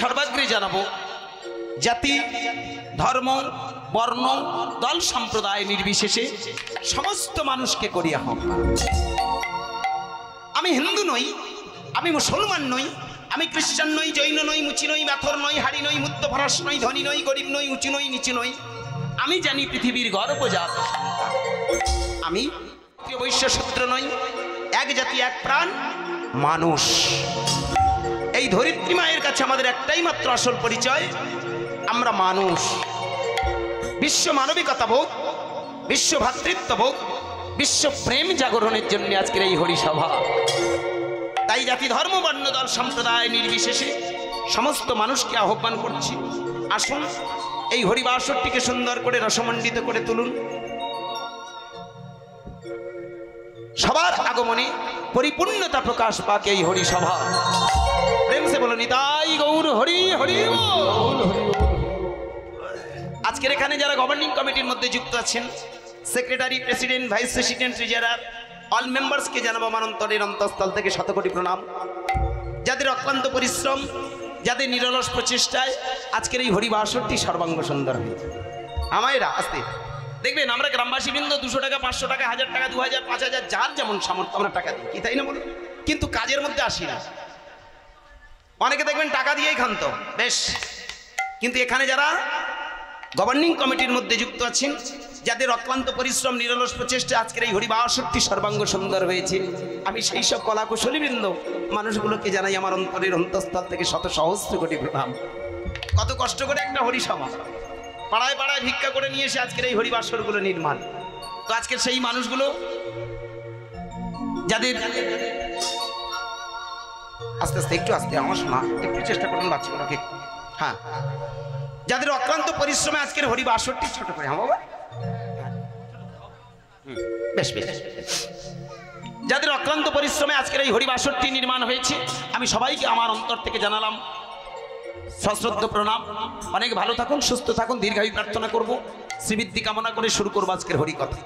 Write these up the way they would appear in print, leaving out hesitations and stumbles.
সর্বাগ্রে জানাবো, জাতি ধর্ম বর্ণ দল সম্প্রদায় নির্বিশেষে সমস্ত মানুষকে করিয়া হোক। আমি হিন্দু নই, আমি মুসলমান নই, আমি খ্রিস্টান নই, জৈন নই, মুচি নই, মাথর নই, হাড়ি নই, মুক্ত ভরস নই, ধনী নই, গরিব নই, উঁচু নই, নিচু নই। আমি জানি পৃথিবীর গর্ভজাত সন্তান। আমি বৈশ্য শূদ্র নই, এক জাতি এক প্রাণ মানুষ। এই ধরিত্রী মায়ের কাছে আমাদের একটাই মাত্র আসল পরিচয়, আমরা মানুষ। বিশ্ব মানবিকতা বোধ, বিশ্ব ভ্রাতৃত্ব বোধ, বিশ্ব প্রেম জাগরণের জন্য আজকের এই হরিসভা। তাই জাতি ধর্ম বর্ণ দল সম্প্রদায় নির্বিশেষে সমস্ত মানুষকে আহ্বান করছি, আসুন এই হরিবাসরটিকে সুন্দর করে রসমণ্ডিত করে তুলুন। সবার আগমনে পরিপূর্ণতা প্রকাশ পাক এই হরিসভা। প্রেম সে বলো নিতাই গৌর হরি হরি। আজকের এখানে যারা গভর্নিং কমিটির মধ্যে যুক্ত আছেন, secretary, president, vice president, treasurer, all মেম্বার্সকে জানাবো আমার অন্তরের অন্তঃস্থল থেকে শতকোটি প্রণাম। যাদের অক্লান্ত পরিশ্রম, যাদের নিরলস প্রচেষ্টায় আজকের এই হরিবাসরটি সর্বাঙ্গ সুন্দর হয়েছে। আমায়রা আসতে দেখবেন, আমরা গ্রামবাসী বৃন্দ 200 টাকা, 500 টাকা, 1000 টাকা, 2000, 5000 যার যেমন সামর্থ্য আমরা টাকা দিই, কি তাই না বলুন? কিন্তু কাজের মধ্যে আসি না। অনেকে দেখবেন টাকা দিয়েই খান্ত বেশ, কিন্তু এখানে যারা গভর্নিং কমিটির মধ্যে যুক্ত আছেন, যাদের অক্লান্ত পরিশ্রম নিরলস প্রচেষ্টা আজকের এই হরিবাসরটি সর্বাঙ্গ সুন্দর হয়েছে, আমি সেই সব কলাকুশলীবৃন্দ মানুষগুলোকে জানাই আমার অন্তরের অন্তঃস্থল থেকে শত সহস্র কোটি প্রণাম। কত কষ্ট করে একটা হরিসভা পাড়ায় পাড়ায় ভিক্ষা করে নিয়ে এসে আজকের এই হরিবাসরগুলো নির্মাণ। তো আজকের সেই মানুষগুলো যাদের আস্তে আস্তে একটু আস্তে আমার শোনা একটু চেষ্টা করুন বাচ্চাগুলোকে, হ্যাঁ, যাদের অক্লান্ত পরিশ্রমে আজকের হরিবাসরটি ছোট করে, হ্যাঁ বাবা, বেশ বেশ, যাদের অক্লান্ত পরিশ্রমে আজকের এই হরিবাসরটি নির্মাণ হয়েছে, আমি সবাইকে আমার অন্তর থেকে জানালাম সশ্রদ্ধ প্রণাম। অনেক ভালো থাকুন, সুস্থ থাকুন, দীর্ঘায়ু প্রার্থনা করব, শ্রীবৃদ্ধি কামনা করে শুরু করবো আজকের হরিকথা।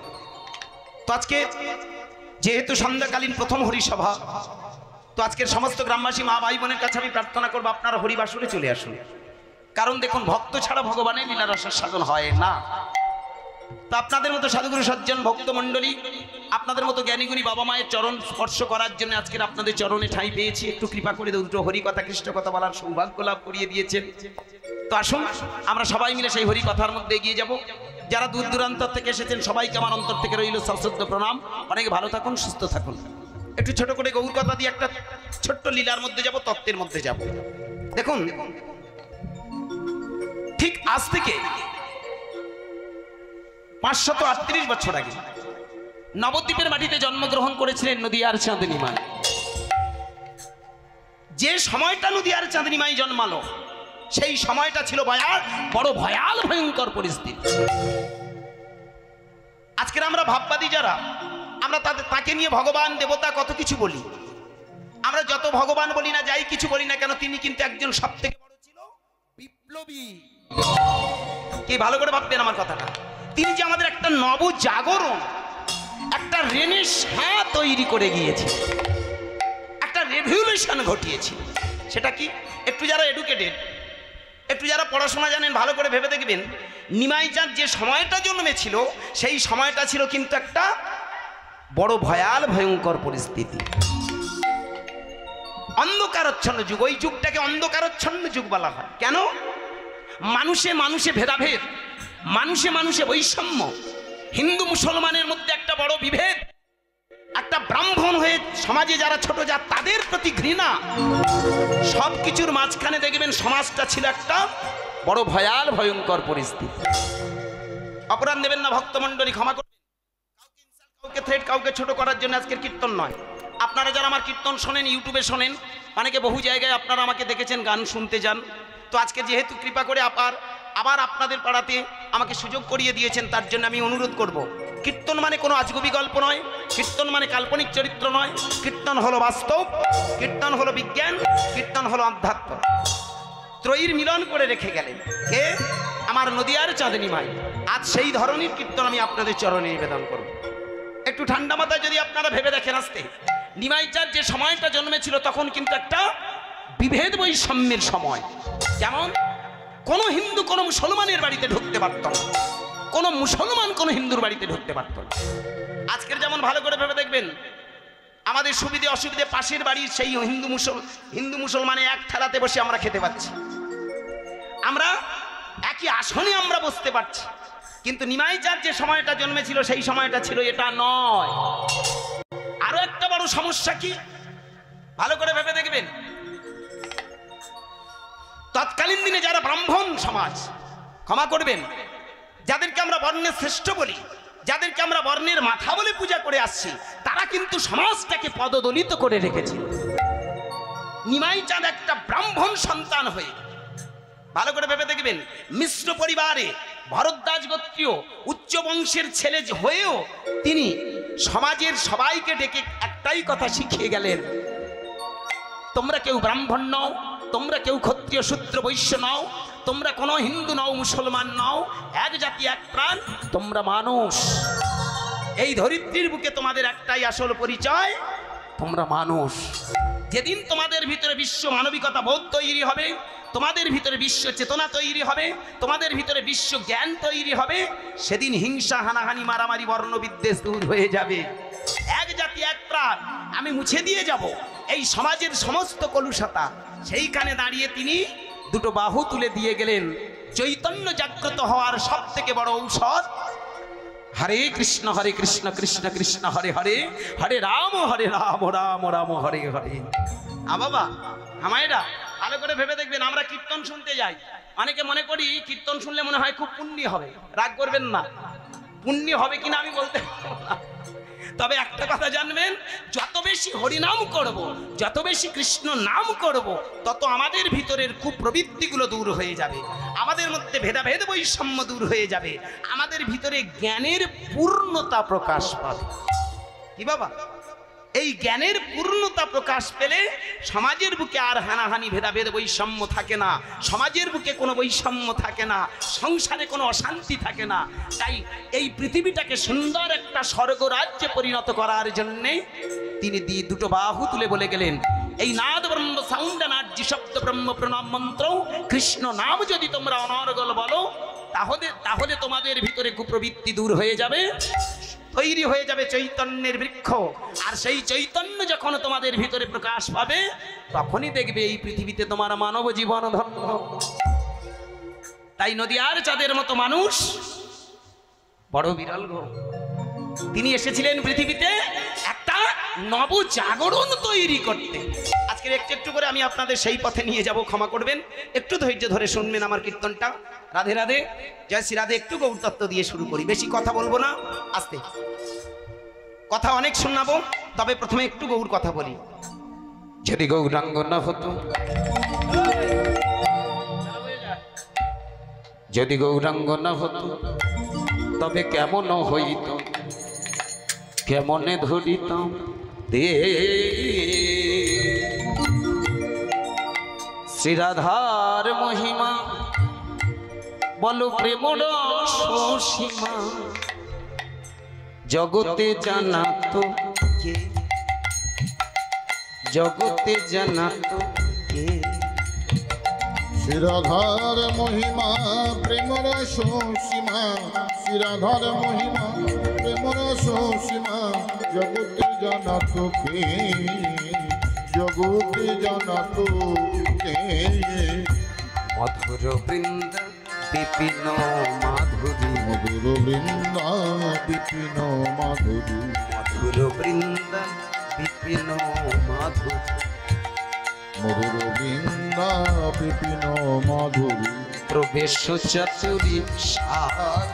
তো আজকে যেহেতু সন্ধ্যাকালীন প্রথম হরিসভা, তো আজকের সমস্ত গ্রামবাসী মা ভাই বোনের কাছে আমি প্রার্থনা করবো আপনারা হরিবাসরে চলে আসুন। কারণ দেখুন, ভক্ত ছাড়া ভগবানের লীলারসের সাধন হয় না। তো আপনাদের মতো সাধুগুরু সজ্জন ভক্তমণ্ডলী, আপনাদের মতো জ্ঞানীগুণী বাবা মায়ের চরণ স্পর্শ করার জন্য আজকের আপনাদের চরণে ঠাঁই পেয়েছি। একটু কৃপা করে দুটো হরিকথা কৃষ্ণ কথা বলার সৌভাগ্য লাভ করিয়ে দিয়েছেন। তো আসুন আমরা সবাই মিলে সেই হরিকথার মধ্যে এগিয়ে যাব। যারা দূর দূরান্ত থেকে এসেছেন সবাইকে আমার অন্তর থেকে রইল সশ্রদ্ধ প্রণাম। অনেক ভালো থাকুন, সুস্থ থাকুন। একটু ছোট করে গৌর কথা দিয়ে একটা ছোট্ট লীলার মধ্যে যাব, তত্ত্বের মধ্যে যাব। দেখুন, ঠিক আজ থেকে 538 বছর আগে নবদ্বীপের মাটিতে জন্মগ্রহণ করেছিলেন নদিয়ার চাঁদনী মাই। যে সময়টা নদিয়ার চাঁদনী মাই জন্মালো, সেই সময়টা ছিল বড় ভয়াল ভয়ঙ্কর পরিস্থিতি। আজকের আমরা ভাববাদী যারা, আমরা তাকে নিয়ে ভগবান দেবতা কত কিছু বলি। আমরা যত ভগবান বলি না, যাই কিছু বলি না কেন, তিনি কিন্তু একজন সব থেকে বড় ছিল বিপ্লবী। কি ভালো করে ভাববেন আমার কথাটা। তিনি যে আমাদের একটা নবজাগরণ, একটা রেনেসাঁ তৈরি করে গিয়েছে, একটা রেভলিউশন ঘটিয়েছে। সেটা কি? একটু যারা এডুকেটেড, একটু যারা পড়াশোনা জানেন, ভালো করে ভেবে দেখবেন, নিমাই চাঁদ যে সময়টা জন্মেছিল, সেই সময়টা ছিল কিন্তু একটা বড় ভয়াল ভয়ঙ্কর পরিস্থিতি, অন্ধকারচ্ছন্ন যুগ। ওই যুগটাকে অন্ধকারচ্ছন্ন যুগ বলা হয়। কেন? মানুষে মানুষে ভেদাভেদ, মানুষে মানুষে বৈষম্য, হিন্দু মুসলমানের মধ্যে একটা বড় বিভেদ, একটা ব্রাহ্মণ হয়ে সমাজে যারা ছোট জাত তাদের প্রতি ঘৃণা, সবকিছুর মাঝখানে দেখবেন সমাজটা ছিল একটা বড় ভয়াল ভয়ঙ্কর পরিস্থিতি। অপরাধ দেবেন না ভক্তমণ্ডলী, ক্ষমা করবেন। কাউকে থ্রেট, কাউকে ছোট করার জন্য আজকের কীর্তন নয়। আপনারা যারা আমার কীর্তন শোনেন, ইউটিউবে শোনেন, অনেকে বহু জায়গায় আপনারা আমাকে দেখেছেন গান শুনতে যান। তো আজকে যেহেতু কৃপা করে আবার আপনাদের পাড়াতে আমাকে সুযোগ করিয়ে দিয়েছেন, তার জন্য আমি অনুরোধ করব, কীর্তন মানে কোনো আজগুবি গল্প নয়, কীর্তন মানে কাল্পনিক চরিত্র নয়, কীর্তন হলো বাস্তব, কীর্তন হলো বিজ্ঞান, কীর্তন হলো আধ্যাত্ম। ত্রয়ীর মিলন করে রেখে গেলেন কে? আমার নদিয়ার চাঁদনী মাই। আজ সেই ধরনের কীর্তন আমি আপনাদের চরণে নিবেদন করব। একটু ঠান্ডা মাথায় যদি আপনারা ভেবে দেখেন, আসতে নিমাই চাঁদ যে সময়টা জন্মেছিল তখন কিন্তু একটা বিভেদ বৈষম্যের সময়, যেমন কোন হিন্দু কোন মুসলমানের বাড়িতে ঢুকতে পারত না, কোন মুসলমান কোন হিন্দুর বাড়িতে ঢুকতে পারত না। আজকের যেমন ভালো করে ভেবে দেখবেন, আমাদের সুবিধে অসুবিধে পাশের বাড়ির সেই হিন্দু মুসলমানে এক থালাতে বসে আমরা খেতে পাচ্ছি, আমরা একই আসনে আমরা বসতে পারছি, কিন্তু নিমাই চাঁদ যে সময়টা জন্মেছিল সেই সময়টা ছিল এটা নয়। আরো একটা বড় সমস্যা কি ভালো করে ভেবে দেখবেন, তৎকালীন দিনে যারা ব্রাহ্মণ সমাজ, ক্ষমা করবেন, যাদেরকে আমরা বর্ণের শ্রেষ্ঠ বলি, যাদেরকে আমরা বর্ণের মাথা বলে পূজা করে আসছি, তারা কিন্তু সমাজটাকে পদদলিত করে রেখেছে। নিমাই চাঁদ একটা ব্রাহ্মণ সন্তান হয়ে, ভালো করে ভেবে দেখবেন, মিশ্র পরিবারে ভরদ্বাজ গোত্রীয় উচ্চ বংশের ছেলে হয়েও তিনি সমাজের সবাইকে ডেকে একটাই কথা শিখিয়ে গেলেন, তোমরা কেউ ব্রাহ্মণ নও, তোমরা কেউ ক্ষত্রিয় শূদ্র বৈশ্য নও, তোমরা কোনো হিন্দু নও মুসলমান নও, এক জাতি এক প্রাণ, তোমরা মানুষ। এই ধরিত্রীর বুকে তোমাদের একটাই আসল পরিচয়, তোমরা মানুষ। যেদিন তোমাদের ভিতরে বিশ্ব মানবিকতা বোধ তৈরি হবে, তোমাদের ভিতরে বিশ্ব চেতনা তৈরি হবে, তোমাদের ভিতরে বিশ্ব জ্ঞান তৈরি হবে, সেদিন হিংসা হানাহানি মারামারি বর্ণ বিদ্বেষ দূর হয়ে যাবে। এক জাতি এক প্রাণ আমি মুছে দিয়ে যাব এই সমাজের সমস্ত কলুষতা। সেইখানে দাঁড়িয়ে তিনি দুটো বাহু তুলে দিয়ে গেলেন চৈতন্য জাগ্রত হওয়ার সব থেকে বড় ঔষধ। হরে কৃষ্ণ কৃষ্ণ কৃষ্ণ হরে হরে, হরে রাম রাম রাম হরে হরে। বাবা আমায়রা ভালো করে ভেবে দেখবেন, আমরা কীর্তন শুনতে যাই, অনেকে মনে করি কীর্তন শুনলে মনে হয় খুব পুণ্য হবে। রাগ করবেন না, পুণ্য হবে কিনা আমি বলতে পারবো না, তবে একটা কথা জানবেন, যত বেশি হরিনাম করব, যত বেশি কৃষ্ণ নাম করব, তত আমাদের ভিতরের কুপ্রবৃত্তিগুলো দূর হয়ে যাবে, আমাদের মধ্যে ভেদাভেদ বৈষম্য দূর হয়ে যাবে, আমাদের ভিতরে জ্ঞানের পূর্ণতা প্রকাশ পাবে। কি বাবা, এই জ্ঞানের পূর্ণতা প্রকাশ পেলে সমাজের বুকে আর হানাহানি ভেদাভেদ বৈষম্য থাকে না, সমাজের বুকে কোনো বৈষম্য থাকে না, সংসারে কোনো অশান্তি থাকে না। তাই এই পৃথিবীটাকে সুন্দর একটা স্বর্গরাজ্যে পরিণত করার জন্যে তিনি দুটো বাহু তুলে বলে গেলেন, এই নাদ ব্রহ্ম সাউন্ড নার্য শব্দ ব্রহ্ম প্রণাম মন্ত্র কৃষ্ণ নাম যদি তোমরা অনর্গল বলো, তাহলে তোমাদের ভিতরে কুপ্রবৃত্তি দূর হয়ে যাবে, তৈরি হয়ে যাবে চৈতন্যের বৃক্ষ। আর সেই চৈতন্য যখন তোমাদের ভিতরে প্রকাশ পাবে, তখনই দেখবে এই পৃথিবীতে তোমার মানব জীবন ধন্য। তাই নদিয়ার চাঁদের মতো মানুষ বড় বিরল গো। তিনি এসেছিলেন পৃথিবীতে একটা নবজাগরণ তৈরি করতে। আজকের একটু একটু করে আমি আপনাদের সেই পথে নিয়ে যাব, ক্ষমা করবেন, একটু ধৈর্য ধরে শুনবেন আমার কীর্তনটা। রাধে রাধে, জয় শ্রী রাধে। একটু গৌর তত্ত্ব দিয়ে শুরু করি, বেশি কথা বলবো না, আস্তে কথা অনেক শোনাবো, তবে প্রথমে একটু গৌর কথা বলি। যদি গৌরাঙ্গ না হতো, যদি গৌরাঙ্গ না হতো, তবে কেমন হইত, কেমনে ধরিতাম দে শ্রীরাধার মহিমা, বলো প্রেম রসসীমা, জগতে জানাতো কে, জগতে জানাতো কে। শ্রীরাধার মহিমা প্রেম রসসীমা, শ্রীরাধার মহিমা প্রেম রসসীমা, জগতে জানাতো কে, জগতে জানাতো কে। মধুর বৃন্দ বিপিন মাধুরী, মধুর বৃন্দা বিপিন মাধুরী, মধুর বৃন্দ বিপিন মাধুরী, মধুর বৃন্দা বিপিন মাধুরী। প্রবেশ চতুরী সার,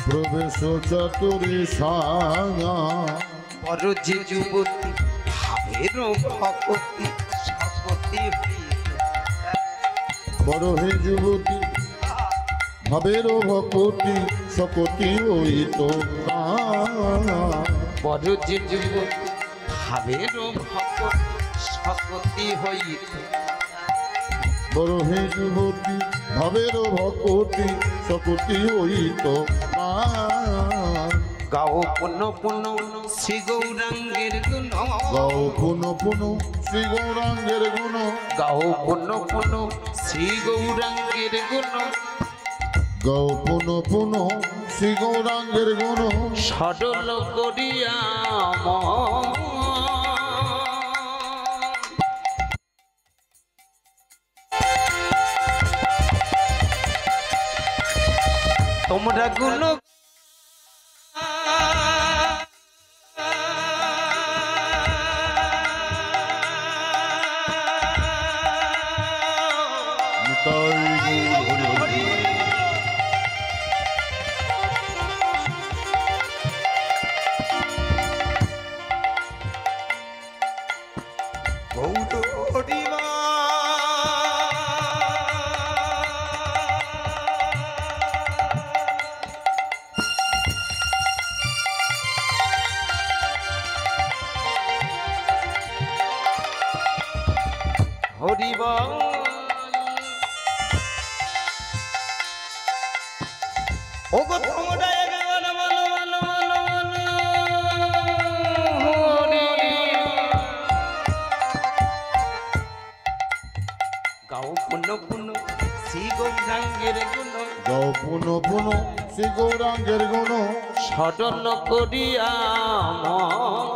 প্রবেশ চতুরী সারা, বড় যে যুবতী ভাবের ভকতি সকতি, বড় হে যুবতী ভাবের ভকতি সকতি হইত। বড় যে যুবতী ভাবের ভকতি সকতি হইত, বড় হে যুবতী ভাবের ভকতি সকতি হইত। গাও পুন পুন শ্রী গৌরাঙ্গের গুণ, গাও পুন পুন শ্রী গৌরাঙ্গের গুণ গাও পুনঃ পুনঃ শ্রী গৌরাঙ্গের গুণ গাও পুনঃ পুনঃ শ্রী গৌরাঙ্গের গুণ সরল করিয়া মন। তোমরা গুণ নিতাই গৌর হরি হরি। হরিবল ওগো তোমরা একবার বলো বলো বলো হরি গাও পুনঃ পুনঃ শ্রী গৌরাঙ্গের গুণ গাও পুনঃ পুনঃ শ্রী গৌরাঙ্গের গুণ সরল করিয়া মন।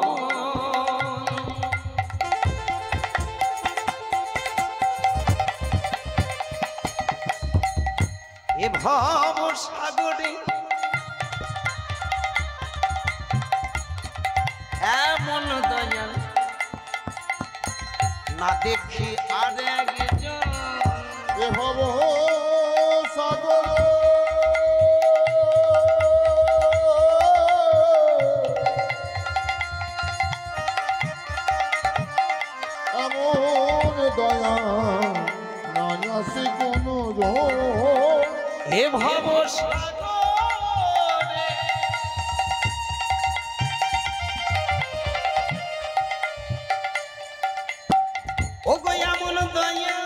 এ ভব সাগরে এমন দয়াল না দেখি আর একজন। এ ভব সাগর এমন দয়া নাই আসে কোনো জন। এ ভব সাগরে ও গো এমন দয়া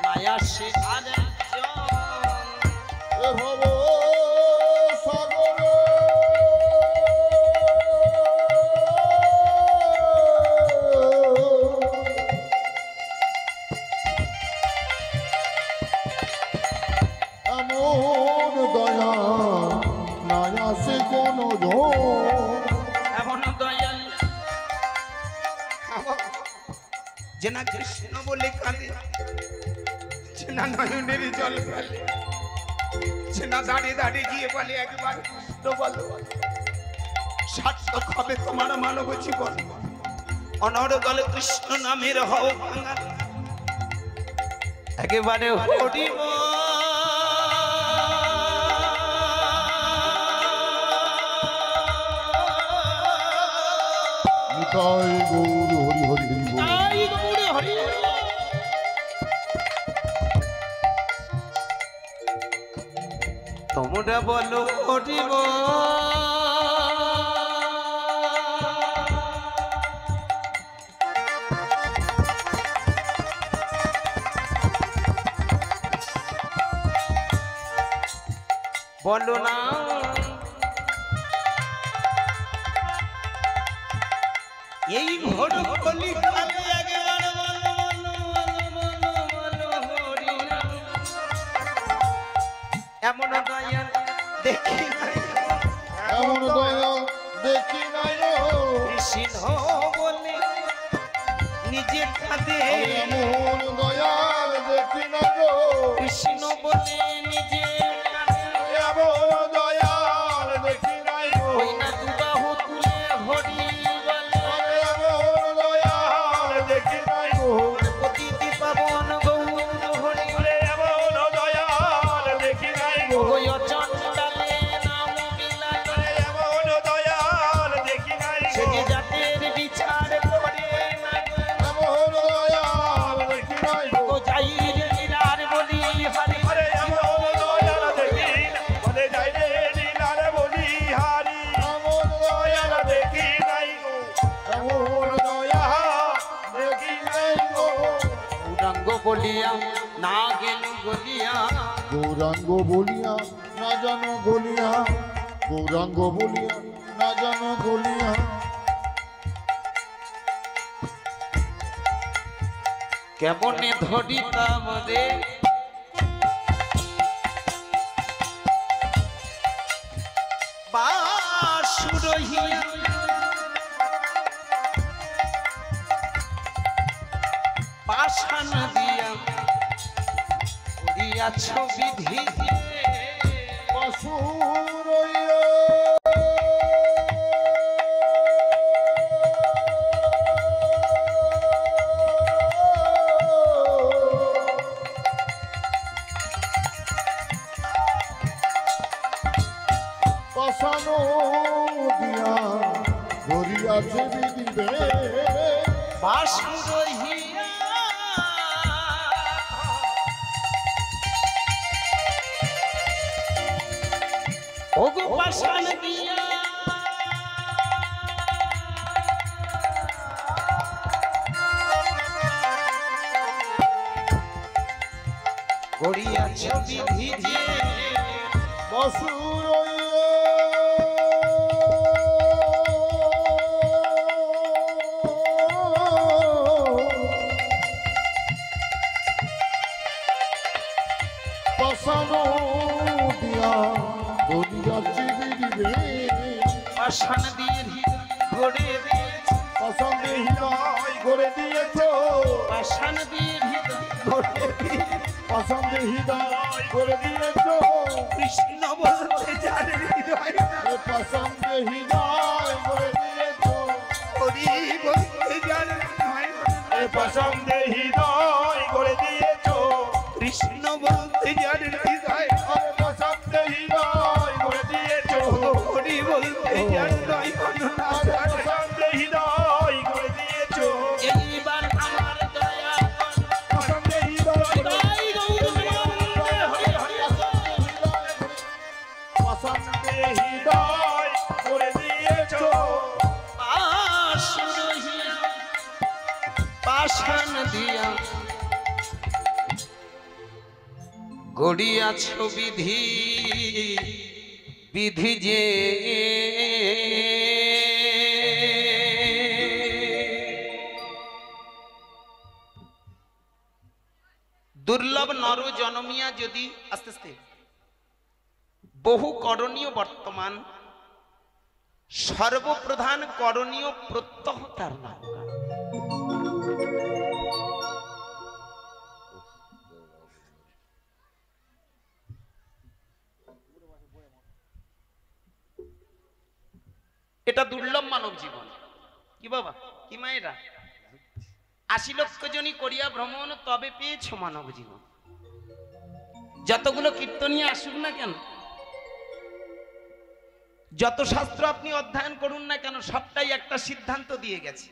মায়া সে আর এ ভব সাগর এমন দয়া নাই আসে কোনো জন। এমন দয়াল যে না কৃষ্ণ বলে কাঁদে, যে না নয়নের জল ফেলে, যে না দাঁড়িয়ে দাঁড়িয়ে গিয়ে বলে একবার কৃষ্ণ বলো, সার্থক হবে তোমার মানব জীবন। অনর্গল কৃষ্ণ নামের হও ভাঙা, একেবারে হরিব নিতাই গৌর হরি হরি হরি বল। তাই গৌরে হরি। তোমরা বলো হরিব বলো না এই ঘোর কলি কালে একবার বলো বলো বলো বলো বলো হরি নাম। এমন দয়া দেখি নাই, এমন দয়া দেখি নাই গো। কৃষ্ণ বলে নিজে কাঁদে, এমন দয়াল দেখি নাই গো। কৃষ্ণ বলে নিজে কাঁদে। এমন দয়াল দেখি নাই গো। ওই না দুবাহু তুলে হরি বলে, এমন দয়াল দেখি নাই গো। প্রতিটি পাবন গৌর হরি। এমন দয়াল দেখি নাই গো। ওই অচণ্ডালে নাম বিলালে, এমন দয়াল দেখি নাই সে গো। যে জাতের বিচার করে না গো। এমন দয়াল দেখি নাই গো। ও যাই রে লীলার বলি হরি। এমন দয়াল দেখি বলে যাই রে লীলার বলি হারি। এমন দয়াল দেখি নাই গো। এমন দয়াল দেখি নাই গো। গৌরাঙ্গ বলিয়া না গেল বলিয়া, গৌরাঙ্গ বলিয়া না না জানো গলিয়া গৌরাঙ্গ বলিয়া না জানো গলিয়া কেমনে ধরিতাম রে বাসুরহিয়া পাষাণ দিয়া করিয়াছ বিধি পশুরইয়া পাশানো দিয়া ধরিয়াছে বিধিবে বাসুরহিয়া ওগো পাষাণ দিয়া করিয়াছ বিধি যে পাশানো দিয়া ধরিয়াছে বিধিবে পাষাণ দিয়ে গড়ে দিয়েছ পছন্দে হৃদয় গড়ে দিয়েছ পাষাণ দিয়ে গড়ে দিয়েছ পছন্দে হৃদয় গড়ে দিয়েছ কৃষ্ণ বলতে জানে হৃদয় পছন্দে হৃদয় গড়ে দিয়েছ হরি বলতে জানে পছন্দে হৃদয় করে দিয়েছ কৃষ্ণ বলতে জানে হৃদয় পছন্দে হৃদয় করে দিয়েছ হরি বলতে জানে পছন্দে হৃদয় করে দিয়েছ এইবার আমার দয়া পছন্দে হৃদয় তাই গৌরবন্দে হরি হরি পছন্দে হৃদয় করে দিয়েছ বাসুরহিয়া পাষাণ দিয়া গড়িয়াছ বিধি বিধি যে দুর্লভ নর জনমিয়া যদি আস্তে আস্তে বহু করণীয় বর্তমান সর্বপ্রধান করণীয় প্রত্যহ তার নাম এটা দুর্লভ মানব জীবন কি বাবা কি মায়েরা ৮০ লক্ষ জনই করিয়া ভ্রমণ তবে পেয়েছ মানব জীবন যতগুলো কীর্তনীয় আসুক না কেন যত শাস্ত্র আপনি অধ্যয়ন করুন না কেন সবটাই একটা সিদ্ধান্ত দিয়ে গেছে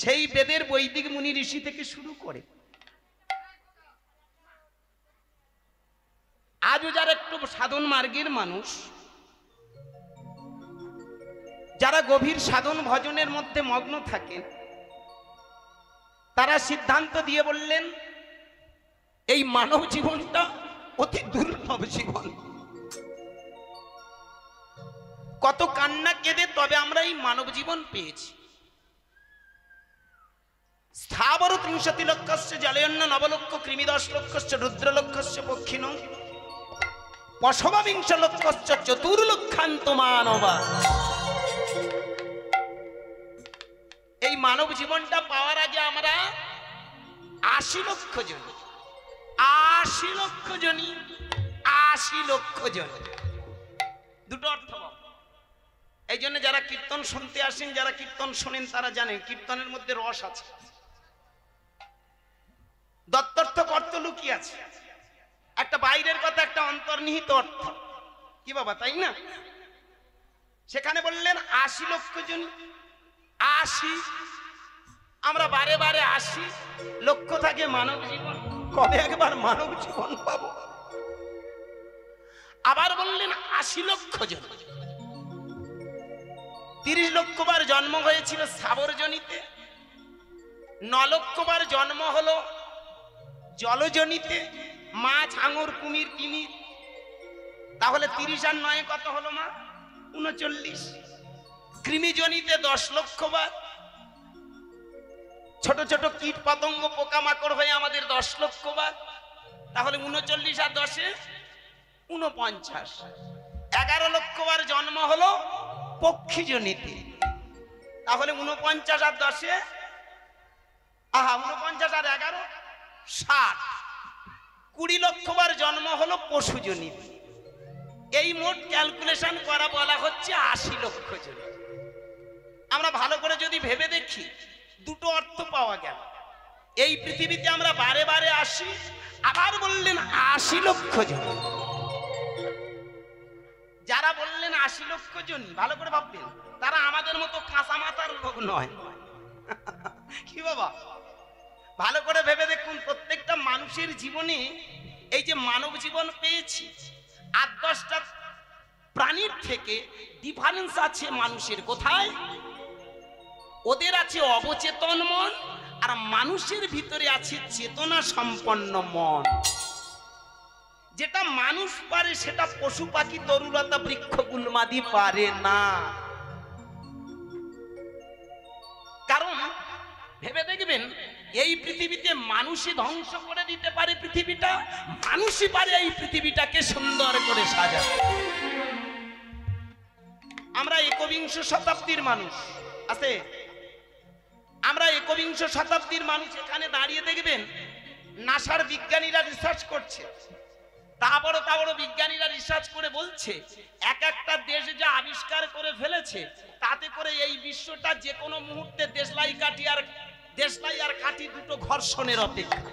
সেই বেদের বৈদিক মুনি ঋষি থেকে শুরু করে আজও যারা একটু সাধন মার্গের মানুষ যারা গভীর সাধন ভজনের মধ্যে মগ্ন থাকেন তারা সিদ্ধান্ত দিয়ে বললেন এই মানব জীবনটা অতি দুর্লভ জীবন কত কান্না কেঁদে তবে আমরা এই মানব জীবন পেয়েছি স্থাবর ৩০ লক্ষস্য জলেয়ন্য নবলক্ষ কৃমি ১০ লক্ষস্য রুদ্রলক্ষস্য পক্ষিণ পশবাবিংশ লক্ষস্য চতুর্লক্ষান্ত মানবা এই মানব জীবনটা পাওয়ার আগে আমরা ৮০ লক্ষ জন ৮০ লক্ষ জনই ৮০ লক্ষ জন দুটো অর্থ এই জন্য যারা কীর্তন শুনতে আসেন যারা কীর্তন শোনেন তারা জানেন কীর্তনের মধ্যে রস আছে দত্তর্থ অর্থ লুকিয়ে আছে একটা বাইরের কথা একটা অন্তর্নিহিত অর্থ কি বাবা তাই না সেখানে বললেন ৮০ লক্ষ জন ৮০ আমরা বারে বারে ৮০ লক্ষ থাকে মানব জীবন কবে একবার মানব জীবন পাবো আবার বললেন ৮০ লক্ষ জন ৩০ লক্ষ বার জন্ম হয়েছিল সাবরজনিতে ৯ লক্ষ বার জন্ম হলো জলজনিতে মাছ আঙুর কুমির কিমির তাহলে 30 আর 9 কত হলো মা? 39। কৃমিজনিতে 10 লক্ষ বার, ছোট ছোট কীট পতঙ্গ পোকামাকড় হয়ে আমাদের 10 লক্ষ বার, তাহলে 39 আর 10 49। 11 লক্ষ বার জন্ম হলো পক্ষীজনিতে, তাহলে 49 আর 10 49 আর 11 60। 20 লক্ষ বার জন্ম হলো পশুজনিতে। এই মোট ক্যালকুলেশন করা বলা হচ্ছে 80 লক্ষ জন। আমরা ভালো করে যদি ভেবে দেখি দুটো অর্থ পাওয়া গেল। এই পৃথিবীতে আমরা বারে বারে আসি, আবার বললেন 80 লক্ষ জন। যারা বললেন 80 লক্ষ জন, ভালো করে ভাববেন, তারা আমাদের মতো কাঁচা মাথার লোক নয়। কি বাবা, ভালো করে ভেবে দেখুন, প্রত্যেকটা মানুষের জীবনে এই যে মানব জীবন পেয়েছি, 8-10টা প্রাণীর থেকে ডিফারেন্স আছে মানুষের। কোথায়? ওদের আছে অবচেতন মন, আর মানুষের ভিতরে আছে চেতনা সম্পন্ন মন। যেটা মানুষ পারে সেটা পশু পাখি তরুলতা বৃক্ষ গুলমাদি পারে না। কারণ ভেবে দেখবেন, এই পৃথিবীতে মানুষই ধ্বংস করে দিতে পারে পৃথিবীটা, মানুষই পারে এই পৃথিবীটাকে সুন্দর করে সাজাতে। আমরা 21 শতাব্দীর মানুষ আছে, আমরা 21 শতাব্দীর মানুষ। এখানে দাঁড়িয়ে দেখবেন নাসার বিজ্ঞানীরা রিসার্চ করছে, তা বড় বিজ্ঞানীরা রিসার্চ করে বলছে এক একটা দেশ যা আবিষ্কার করে ফেলেছে, তাতে করে এই বিশ্বটা যে কোনো মুহূর্তে দেশলাই আর কাঠি দুটো ঘর্ষণের অপেক্ষা।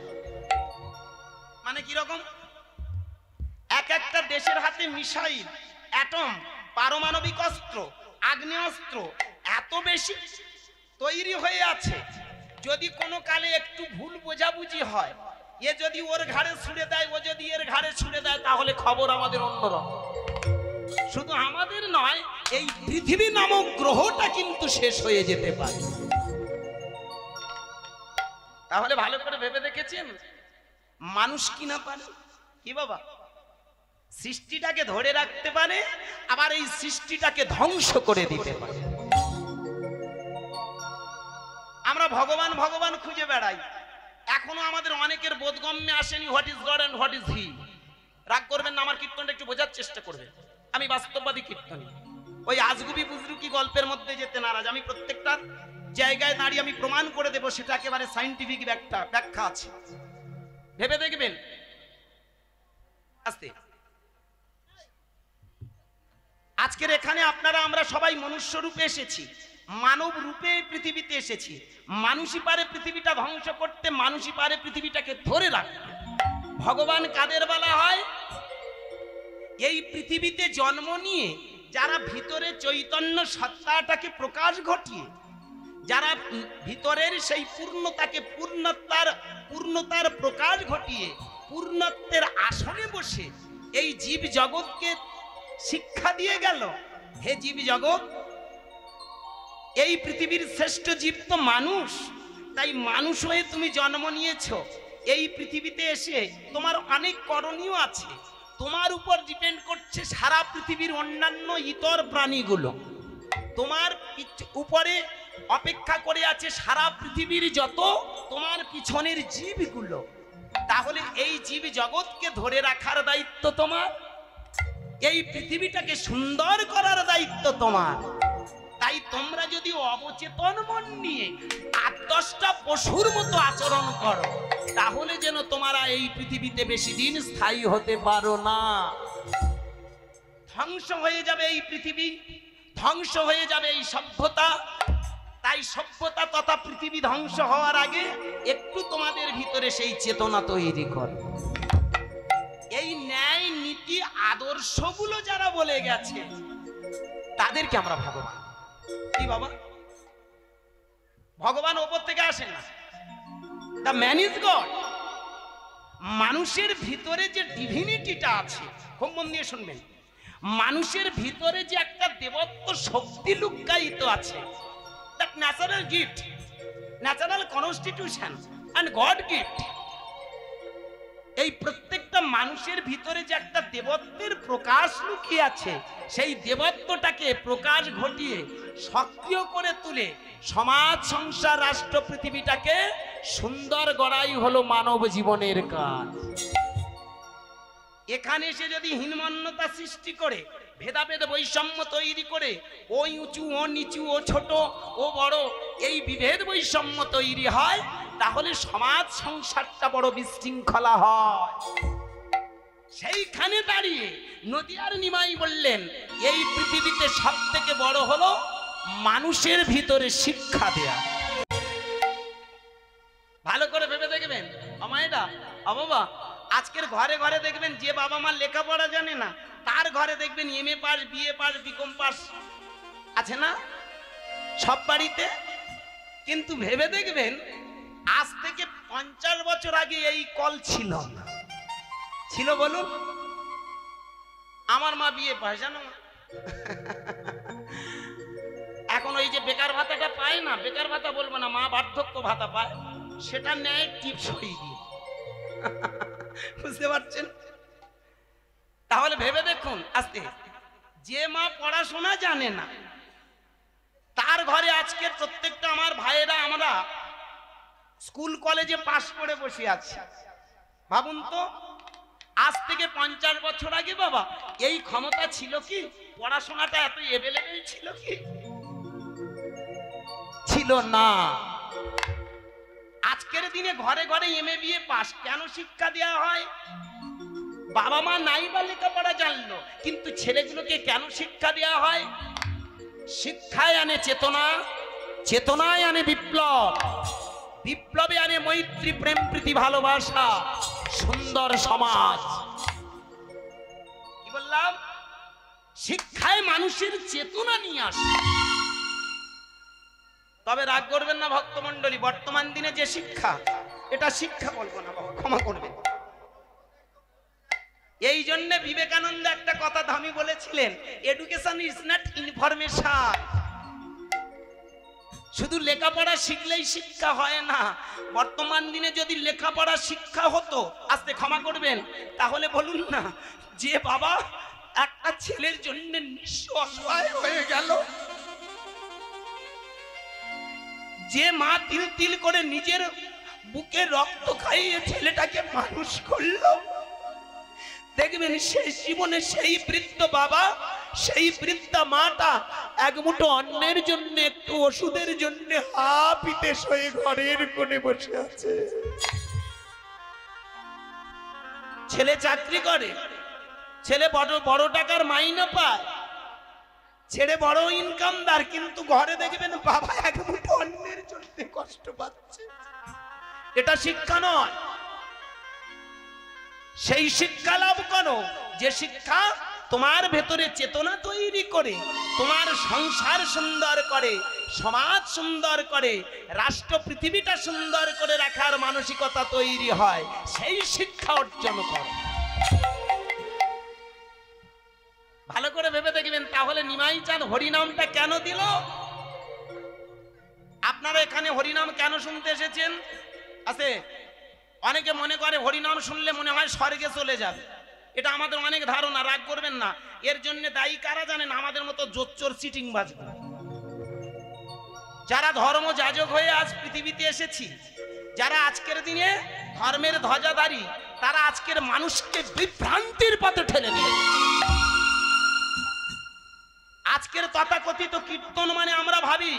মানে কিরকম? এক একটা দেশের হাতে মিসাইল, অ্যাটম, পারমাণবিক অস্ত্র, আগ্নেয়াস্ত্র এত বেশি তৈরি হয়ে আছে, যদি কোনো কালে একটু ভুল বোঝাবুঝি হয়, এ যদি ওর ঘাড়ে ছুড়ে দেয়, ও যদি এর ঘাড়ে ছুড়ে দেয়, তাহলে খবর আমাদের অন্যরকম। শুধু আমাদের নয়, এই পৃথিবী নামক গ্রহটা কিন্তু শেষ হয়ে যেতে পারে। তাহলে ভালো করে ভেবে দেখেছেন, মানুষ কি না পারে? কি বাবা, সৃষ্টিটাকে ধরে রাখতে পারে, আবার এই সৃষ্টিটাকে ধ্বংস করে দিতে পারে। আমরা ভগবান ভগবান খুঁজে বেড়াই, এখনো আমাদের অনেকের বোধগম্যে আসেনি what is God and what is he. রাগ করবেন না, আমার কীর্তনটা একটু বোঝার চেষ্টা করবেন। আমি বাস্তববাদী কীর্তনী, ওই আজগুবি বুজরুকি গল্পের মধ্যে যেতে নারাজ। আমি প্রত্যেকটা জায়গায় দাঁড়িয়ে আমি প্রমাণ করে দেব, সেটা একেবারে সায়েন্টিফিক ব্যাখ্যা আছে, ভেবে দেখবেন। আস্তে, আজকের এখানে আপনারা আমরা সবাই মনুষ্য রূপে এসেছি, মানব রূপে পৃথিবীতে এসেছি। মানুষই পারে পৃথিবীটা ধ্বংস করতে, মানুষই পারে পৃথিবীটাকে ধরে রাখতে। ভগবান কাদের বলা হয়? এই পৃথিবীতে জন্ম নিয়ে যারা ভিতরে চৈতন্য সত্তাটাকে প্রকাশ ঘটিয়ে, যারা ভিতরের সেই পূর্ণতাকে পূর্ণতার প্রকাশ ঘটিয়ে পূর্ণত্বের আসনে বসে এই জীব জগৎকে শিক্ষা দিয়ে গেল, হে জীব জগৎ, এই পৃথিবীর শ্রেষ্ঠ জীব তো মানুষ, তাই মানুষ হয়ে তুমি জন্ম নিয়েছো। এই পৃথিবীতে এসে তোমার অনেক করণীয় আছে, তোমার উপর ডিপেন্ড করছে সারা পৃথিবীর অন্যান্য ইতর প্রাণীগুলো, তোমার উপরে অপেক্ষা করে আছে সারা পৃথিবীর যত তোমার পিছনের জীবগুলো। তাহলে এই জীব জগৎকে ধরে রাখার দায়িত্ব তোমার, এই পৃথিবীটাকে সুন্দর করার দায়িত্ব তোমার। তাই তোমরা যদি অবচেতন মন নিয়ে 8-10টা পশুর মতো আচরণ করো, তাহলে যেন তোমরা এই পৃথিবীতে বেশি দিন স্থায়ী হতে পারো না। ধ্বংস হয়ে যাবে এই পৃথিবী, ধ্বংস হয়ে যাবে এই সভ্যতা। তাই সভ্যতা তথা পৃথিবী ধ্বংস হওয়ার আগে একটু তোমাদের ভিতরে সেই চেতনা তৈরি করো। এই ন্যায় নীতি আদর্শগুলো যারা বলে গেছে, তাদেরকে আমরা ভগবান। কি বাবা, ভগবান ওপর থেকে আসে না, দ্য ম্যান ইজ গড। মানুষের ভিতরে যে ডিভিনিটিটা আছে, খুব মন দিয়ে শুনবেন, মানুষের ভিতরে যে একটা দেবত্ব শক্তি লুকায়িত আছে, that natural gift, natural constitution and god gift. এই প্রত্যেকটা মানুষের ভিতরে যে একটা দেবত্বের প্রকাশ লুকিয়ে আছে, সেই দেবত্বটাকে প্রকাশ ঘটিয়ে সক্রিয় করে তুলে সমাজ, সংসার, রাষ্ট্র, পৃথিবীটাকে সুন্দর গড়াই হলো মানব জীবনের কাজ। এখানে এসে যদি হীনমন্যতা সৃষ্টি করে, ভেদাভেদ বৈষম্য তৈরি করে, ও উঁচু ও নিচু, ও ছোট ও বড়, এই বিভেদ বৈষম্য তৈরি হয়, তাহলে সমাজ সংসারটা বড় বিশৃঙ্খলা হয়। সেইখানে দাঁড়িয়ে নদিয়ার নিমাই বললেন, এই পৃথিবীতে সব থেকে বড় হলো মানুষের ভিতরে শিক্ষা দেয়া। ভালো করে ভেবে দেখবেন আমায়রা, বাবা, আজকের ঘরে ঘরে দেখবেন যে বাবা মা লেখাপড়া জানে না, তার ঘরে দেখবেন MA pass, BA pass, BCom pass আছে না সব বাড়িতে। কিন্তু ভেবে দেখবেন আজ থেকে 50 বছর আগে এই কল ছিল না। ছিল বলুন? আমার মা বিএ পাস, জানো না? এখন ওই যে বেকার ভাতাটা পায় না, বেকার ভাতা বলবো না, মা বার্ধক্য ভাতা পায়, সেটা নেয় টিপস হয়ে দিয়ে। বুঝতে পারছেন? তাহলে ভেবে দেখুন, আস্তে যে মা পড়াশোনা জানে না, তার ঘরে আজকের প্রত্যেকটা আমার ভাইয়েরা আমরা স্কুল কলেজে পাশ করে বসে আছি। ভাবুন তো, আজ থেকে 50 বছর আগে বাবা এই ক্ষমতা ছিল কি? পড়াশোনাটা এত এভেলেবেল ছিল কি? ছিল না। আজকের দিনে ঘরে ঘরে এমএ বিএ পাস। কেন শিক্ষা দেওয়া হয়? বাবা মা নাই বা লেখাপড়া জানলো, কিন্তু ছেলেগুলোকে কেন শিক্ষা দেওয়া হয়? শিক্ষায় আনে চেতনা, চেতনায় আনে বিপ্লব, বিপ্লবে আনে মৈত্রী, প্রেম, প্রীতি, ভালোবাসা, সুন্দর সমাজ। কি বললাম? শিক্ষায় মানুষের চেতনা নিয়ে আসে। তবে রাগ করবেন না ভক্তমণ্ডলী, বর্তমান দিনে যে শিক্ষা, এটা শিক্ষা বলবো না বাবা, ক্ষমা করবেন। এই জন্য বিবেকানন্দ একটা কথা ধামি বলেছিলেন, এডুকেশন ইজ নট ইনফরমেশন। শুধু লেখাপড়া শিখলেই শিক্ষা হয় না। বর্তমান দিনে যদি লেখাপড়া শিক্ষা হতো, আস্তে ক্ষমা করবেন, তাহলে বলুন না যে বাবা একটা ছেলের জন্য নিঃস্ব অসহায় হয়ে গেল, যে মা তিল তিল করে নিজের বুকে রক্ত খাইয়ে ছেলেটাকে মানুষ করলো, দেখবেন সেই জীবনে সেই বৃদ্ধ বাবা, সেই বৃদ্ধা মাটা এক মুঠো অন্নের জন্য, একটু ওষুধের জন্য হাপিতে হয়ে ঘরের কোণে বসে আছে। ছেলে চাকরি করে, ছেলে বড় বড় টাকার মাইনে পায়, ছেলে বড় ইনকামদার, কিন্তু ঘরে দেখবেন বাবা এক মুঠো অন্নের জন্য কষ্ট পাচ্ছে। এটা শিক্ষা নয়। সেই শিক্ষা লাভ করো যে শিক্ষা তোমার ভেতরে চেতনা তৈরি করে, তোমার সংসার সুন্দর করে, সমাজ সুন্দর করে, রাষ্ট্র পৃথিবীটা সুন্দর করে রাখার মানসিকতা তৈরি হয়। সেই শিক্ষা অর্জন করো। ভালো করে ভেবে দেখবেন। তাহলে নিমাই চাঁদ হরিনামটা কেন দিল? আপনারা এখানে হরিনাম কেন শুনতে এসেছেন? আছে অনেকে মনে করে হরিনাম শুনলে মনে হয় স্বর্গে চলে যাবে। এটা আমাদের অনেক ধারণা, রাগ করবেন না। এর জন্য দায়ী কারা জানেন? আমাদের মতো জোচ্চোর চিটিং বাজবে। যারা ধর্ম যাজক হয়ে আজ পৃথিবীতে এসেছি, যারা আজকের দিনে ধর্মের ধ্বজাধারী, তারা আজকের মানুষকে বিভ্রান্তির পথে ঠেলে দিয়েছে। আজকের তথাকথিত কীর্তন মানে আমরা ভাবি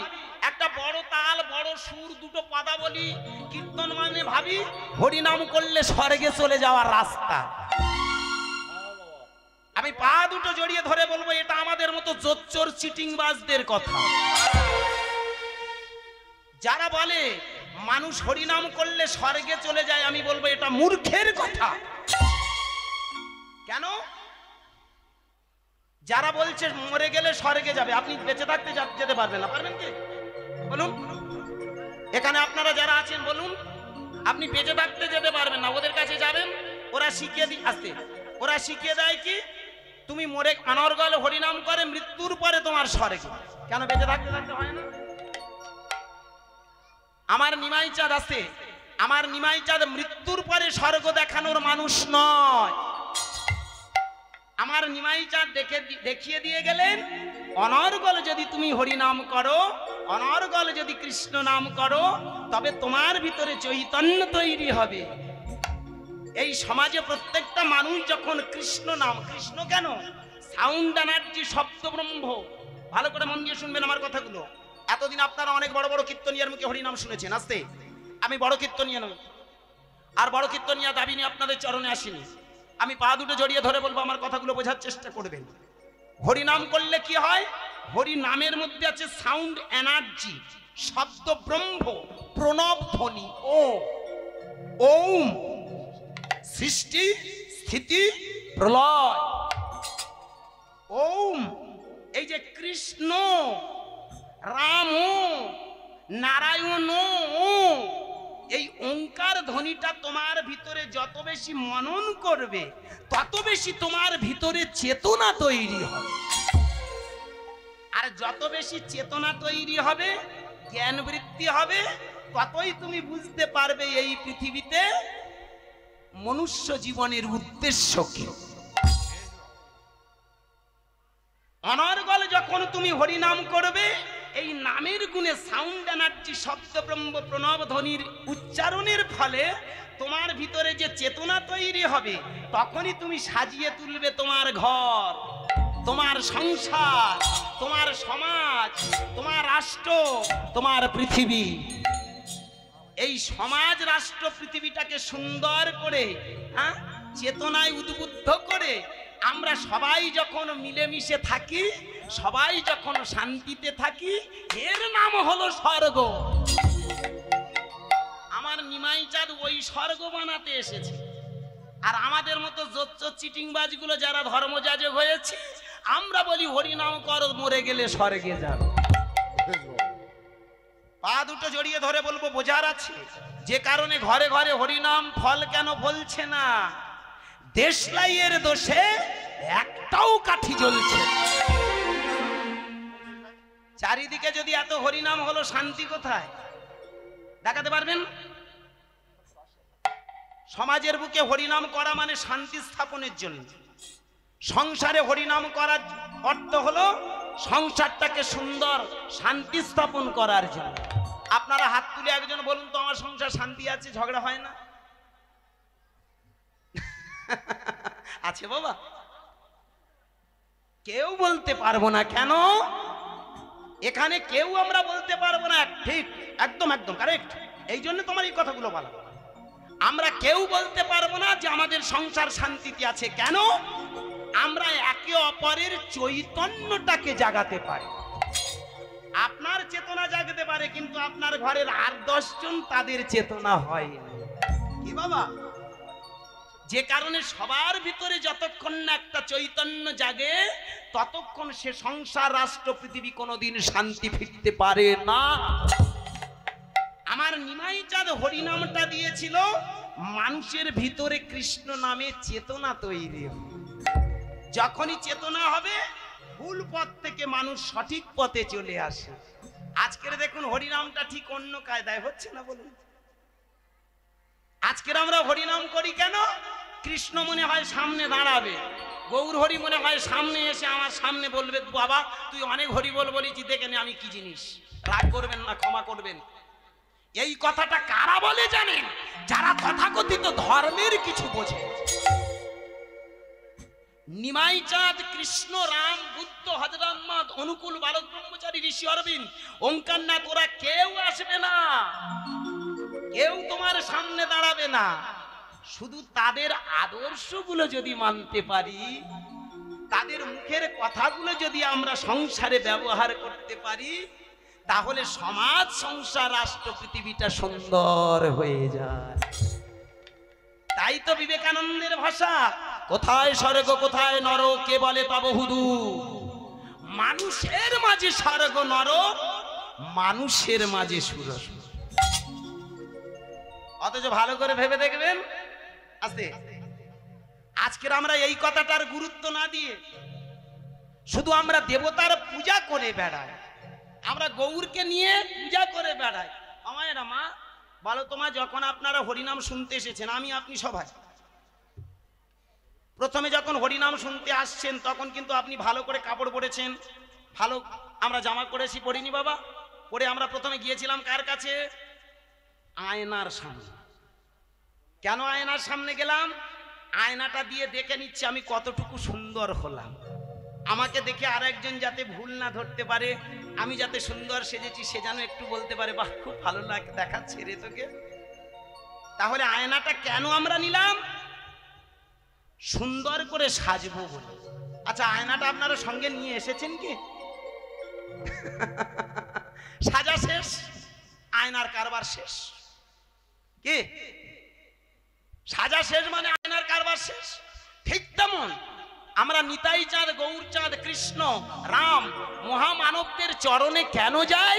একটা বড় তাল, বড় সুর, দুটো পদাবলী। কীর্তন মানে ভাবি হরিনাম করলে স্বর্গে চলে যাওয়ার রাস্তা। আমি পা দুটো জড়িয়ে ধরে বলবো, এটা আমাদের মতো জোচ্চোর চিটিংবাজদের কথা। যারা বলে মানুষ হরিনাম করলে স্বর্গে চলে যায়, আমি বলবো এটা মূর্খের কথা। কেন? যারা বলছে মরে গেলে স্বর্গে যাবে, আপনি বেঁচে থাকতে যেতে পারবেন না? পারবেন কি বলুন? এখানে আপনারা যারা আছেন বলুন, আপনি বেঁচে থাকতে যেতে পারবেন না। ওদের কাছে যাবেন, ওরা শিখিয়ে দিয়ে আসতে, ওরা শিখিয়ে দেয় কি তুমি মরে অনর্গল হরিনাম করে মৃত্যুর পরে তোমার স্বর্গে। কেন বেঁচে থাকতে থাকতে হয় না? আমার নিমাই চাঁদ আছে, আমার নিমাই চাঁদ মৃত্যুর পরে স্বর্গ দেখানোর মানুষ নয়। আমার নিমাই চাঁদ দেখিয়ে দিয়ে গেলেন, অনর্গল যদি তুমি হরি নাম করো, অনর্গল যদি কৃষ্ণ নাম করো, তবে তোমার ভিতরে চৈতন্য তৈরি হবে। এই সমাজে প্রত্যেকটা মানুষ যখন কৃষ্ণ নাম, কৃষ্ণ কেন, সাউন্ড এনার্জি, শব্দ ব্রহ্ম, ভালো করে মন দিয়ে শুনবেন আমার কথাগুলো। এতদিন আপনারা অনেক বড় বড় কীর্তনিয়ার মুখে হরি নাম শুনেছেন, আস্তে আমি বড় কীর্তনিয়া নই, আর বড় কীর্তনিয়া দাবি নিয়ে আপনাদের চরণে আসিনি। আমি পা দুটো জড়িয়ে ধরে বলবো, আমার কথাগুলো বোঝার চেষ্টা করবেন। হরি নাম করলে কি হয়? হরি নামের মধ্যে আছে সাউন্ড এনার্জি, শব্দ ব্রহ্ম, প্রণব ধ্বনি, ও ওম, সৃষ্টি স্থিতি প্রলয়। ওম, এই যে কৃষ্ণ, রাম, নারায়ণ, এই ওঙ্কার ধ্বনিটা তোমার ভিতরে যত বেশি মনন করবে, তত বেশি তোমার ভিতরে চেতনা তৈরি হবে। আর যত বেশি চেতনা তৈরি হবে, জ্ঞান বৃদ্ধি হবে, ততই তুমি বুঝতে পারবে এই পৃথিবীতে মনুষ্য জীবনের উদ্দেশ্য কি। অনর্গল যখন তুমি হরি নাম করবে, এই নামের গুণে সাউন্ড এনার্জি, শব্দ ব্রহ্ম, প্রণব ধ্বনির উচ্চারণের ফলে তোমার ভিতরে যে চেতনা তৈরি হবে, তখনই তুমি সাজিয়ে তুলবে তোমার ঘর, তোমার সংসার, তোমার সমাজ, তোমার রাষ্ট্র, তোমার পৃথিবী। এই সমাজ, রাষ্ট্র, পৃথিবীটাকে সুন্দর করে, চেতনায় উদ্বুদ্ধ করে আমরা সবাই যখন মিলেমিশে থাকি, সবাই যখন শান্তিতে থাকি, এর নাম হলো স্বর্গ। আমার নিমাই চাঁদ ওই স্বর্গ বানাতে এসেছে। আর আমাদের মতো জোচ্চর চিটিংবাজগুলো যারা ধর্মযাজক হয়েছে, আমরা বলি হরি নাম করো, মরে গেলে স্বর্গে যাবে। পা দুটো জড়িয়ে ধরে বলবো, বোঝার আছে যে কারণে ঘরে ঘরে হরিনাম ফল কেন ফলছে না। দেশলাইয়ের দোষে একটাও কাঠি জ্বলছে। চারিদিকে যদি এত হরিনাম হলো, শান্তি কোথায়? দেখাতে পারবেন? সমাজের বুকে হরিনাম করা মানে শান্তি স্থাপনের জন্য। সংসারে হরিনাম করার অর্থ হলো সংসারটাকে সুন্দর শান্তি স্থাপন করার জন্য। আপনারা হাত তুলে একজন বলুন তো, আমার সংসার শান্তি আছে, ঝগড়া হয় না? আছে বাবা? কেউ বলতে পারবো না। কেন? এখানে কেউ আমরা বলতে পারবো না। ঠিক, একদম একদম কারেক্ট। এই জন্য তোমার এই কথাগুলো বলা। আমরা কেউ বলতে পারবো না যে আমাদের সংসার শান্তিতে আছে। কেন? আমরা একে অপরের চৈতন্যটাকে জাগাতে পারি। আপনার চেতনা জাগতে পারে, কিন্তু আপনার ঘরের আর 10 জন তাদের চেতনা হয় না। কি বাবা? যে কারণে সবার ভিতরে যতক্ষণ না একটা চৈতন্য জাগে, ততক্ষণ সে সংসার, রাষ্ট্র, পৃথিবী কোনোদিন শান্তি ফিরতে পারে না। আমার নিমাই চাঁদ হরিনামটা দিয়েছিল মানুষের ভিতরে কৃষ্ণ নামে চেতনা তৈরি হবে। যখনই চেতনা হবে, ভুল পথ থেকে মানুষ সঠিক পথে চলে আসে। আজকের দেখুন হরিনামটা ঠিক অন্য কায়দায় হচ্ছে না, বলুন। আজকের আমরা হরিনাম করি কেন? কৃষ্ণ মনে হয় সামনে দাঁড়াবে, গৌর হরি মনে হয় সামনে এসে আমার সামনে বলবে, বাবা তুই অনেক হরি বল বলেছি, দেখে নে আমি কি জিনিস। রাগ করবেন না, ক্ষমা করবেন। এই কথাটা কারা বলে জানেন? যারা তথাকথিত ধর্মের কিছু বোঝে। নিমাই চাঁদ, কৃষ্ণ, রাম, বুদ্ধ, হযরত মুহাম্মদ, অনুকূল বালক ব্রহ্মচারী, ঋষি অরবিন্দ, ওঙ্কারনাথ, ওরা কেউ আসবে না, কেউ তোমার সামনে দাঁড়াবে না। শুধু তাদের আদর্শগুলো যদি মানতে পারি, তাদের মুখের কথাগুলো যদি আমরা সংসারে ব্যবহার করতে পারি, তাহলে সমাজ, সংসার, রাষ্ট্র, পৃথিবীটা সুন্দর হয়ে যায়। তাই তো বিবেকানন্দের ভাষা, কোথায় স্বর্গ কোথায় নরক, কে বলে পাবো হুদু। মানুষের মাঝে স্বর্গ নরক, মানুষের মাঝে সুরস। অথচ ভালো করে ভেবে দেখবেন, আস্তে, আজকের আমরা এই কথাটার গুরুত্ব না দিয়ে শুধু আমরা দেবতার পূজা করে বেড়াই, আমরা গৌরকে নিয়ে পূজা করে বেড়াই। আমায়েরা মা, বলো তোমার, যখন আপনারা হরিনাম শুনতে এসেছেন, আমি আপনি সবাই প্রথমে যখন হরিনাম শুনতে আসছেন তখন কিন্তু আপনি ভালো করে কাপড় পরেছেন, ভালো আমরা জামা পরেছি, পরিনি বাবা? পরে আমরা প্রথমে গিয়েছিলাম কার কাছে? আয়নার সামনে। কেন আয়নার সামনে গেলাম? আয়নাটা দিয়ে দেখে নিচ্ছে আমি কতটুকু সুন্দর হলাম, আমাকে দেখে আর একজন যাতে ভুল না ধরতে পারে, আমি যাতে সুন্দর সেজেছি সে যেন একটু বলতে পারে বাহ খুব ভালো লাগে দেখাচ্ছে রে তোকে। তাহলে আয়নাটা কেন আমরা নিলাম? সুন্দর করে সাজবো বলে। আচ্ছা, আয়নাটা আপনারা সঙ্গে নিয়ে এসেছেন কি? সাজা শেষ, আয়নার কারবার শেষ। কি সাজা শেষ মানে আয়নার কারবার শেষ। ঠিক তেমন আমরা নিতাই চাঁদ, গৌর চাঁদ, কৃষ্ণ, রাম, মহামানবদের চরণে কেন যাই?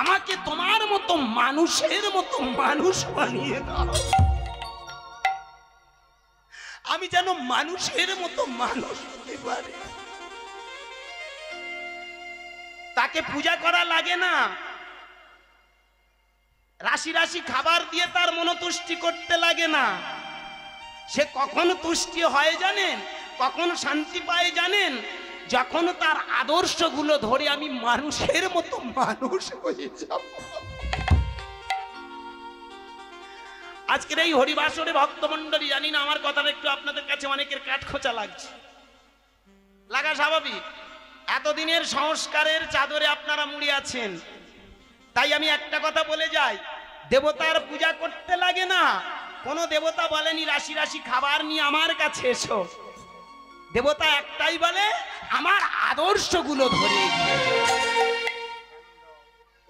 আমাকে তোমার মতো মানুষের মতো মানুষ বানিয়ে দাও, আমি যেন মানুষের মতো মানুষ হতে পারি। তাকে পূজা করা লাগে না, রাশি রাশি খাবার দিয়ে তার মনোতুষ্টি করতে লাগে না। সে কখন তুষ্টি হয় জানেন, কখন শান্তি পায় জানেন? যখন তার আদর্শগুলো ধরে আমি মানুষের মতো মানুষ হয়ে যাব। আজকের এই হরিবাসরে ভক্তমণ্ডলী, জানি না আমার কথাটা একটু আপনাদের কাছে অনেকের কাঠখোঁচা লাগছে, লাগা স্বাভাবিক। এতদিনের সংস্কারের চাদরে আপনারা মুড়ি আছেন, তাই আমি একটা কথা বলে যাই, দেবতার পূজা করতে লাগে না। কোন দেবতা বলেনি রাশি রাশি খাবার নিয়ে আমার কাছে এসো। দেবতা একটাই বলে আমার আদর্শগুলো ধরে এগিয়ে যাও।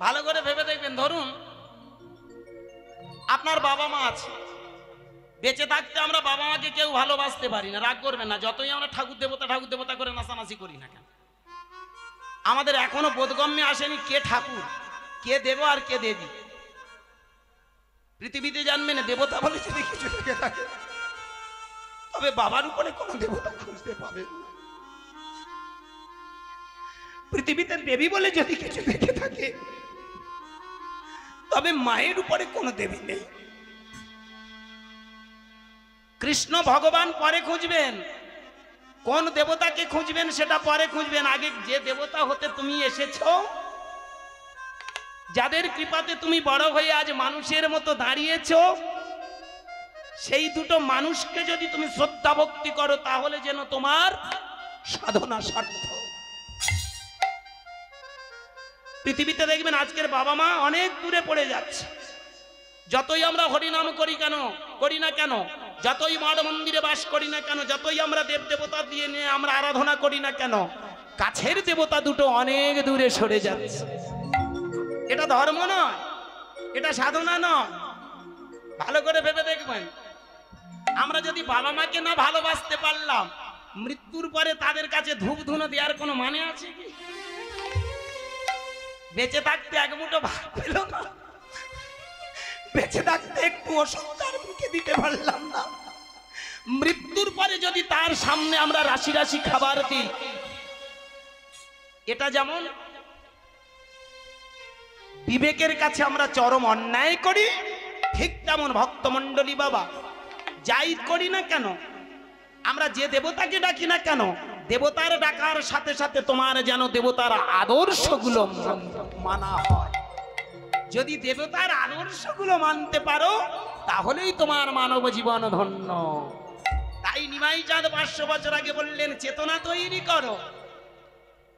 ভালো করে ভেবে দেখবেন, ধরুন আপনার বাবা মা আছে, বেঁচে থাকতে আমরা বাবা মাকে কেউ ভালোবাসতে পারি না, রাগ করবেন না, যতই আমরা ঠাকুর দেবতা করে নাচানাচি করি না কেন। আমাদের এখনো বোধগম্যে আসেনি কে ঠাকুর, কে দেব আর কে দেবী। পৃথিবীতে জানবেন দেবতা বলে যদি কিছু থেকে থাকে, তবে বাবার উপরে কোনো দেবতা খুঁজতে পাবেন না। পৃথিবীতে দেবী বলে যদি কিছু থেকে থাকে, তবে মায়ের উপরে কোনো দেবী নেই। কৃষ্ণ ভগবান পরে খুঁজবেন, কোন দেবতাকে খুঁজবেন সেটা পরে খুঁজবেন। আগে যে দেবতা হতে তুমি এসেছো, যাদের কৃপাতে তুমি বড় হয়ে আজ মানুষের মতো দাঁড়িয়েছো, সেই দুটো মানুষকে যদি তুমি শ্রদ্ধা ভক্তি করো, তাহলে যেন তোমার সাধনা সার্থক। পৃথিবীতে দেখবেন আজকের বাবা মা অনেক দূরে পড়ে যাচ্ছে। যতই আমরা হরিনাম করি না কেন, যতই মঠ মন্দিরে বাস করি না কেন, যতই আমরা দেব দেবতা দিয়ে নিয়ে আমরা আরাধনা করি না কেন, কাছের দেবতা দুটো অনেক দূরে সরে যাচ্ছে। এটা ধর্ম নয়, এটা সাধনা নয়। ভালো করে ভেবে দেখবেন, আমরা যদি বাবা মাকে না ভালোবাসতে পারলাম, মৃত্যুর পরে তাদের কাছে ধূপ ধুনো দেওয়ার কোনো মানে আছে কি? বেঁচে থাকতে এক মুঠো ভাত পেল না, বেঁচে থাকতে একটু ওষুধ তার মুখে দিতে পারলাম না, মৃত্যুর পরে যদি তার সামনে আমরা রাশি রাশি খাবার দিই, এটা যেমন বিবেকের কাছে আমরা চরম অন্যায় করি, ঠিক তেমন ভক্তমণ্ডলী বাবা যাই করি না কেন, আমরা যে দেবতাকে ডাকি না কেন, দেবতার ডাকার সাথে সাথে তোমার যেন দেবতার আদর্শগুলো মানা হয়। যদি দেবতার আদর্শগুলো মানতে পারো, তাহলেই তোমার মানব জীবন ধন্য। তাই নিমাই চাঁদ 500 বছর আগে বললেন, চেতনা তৈরি করো।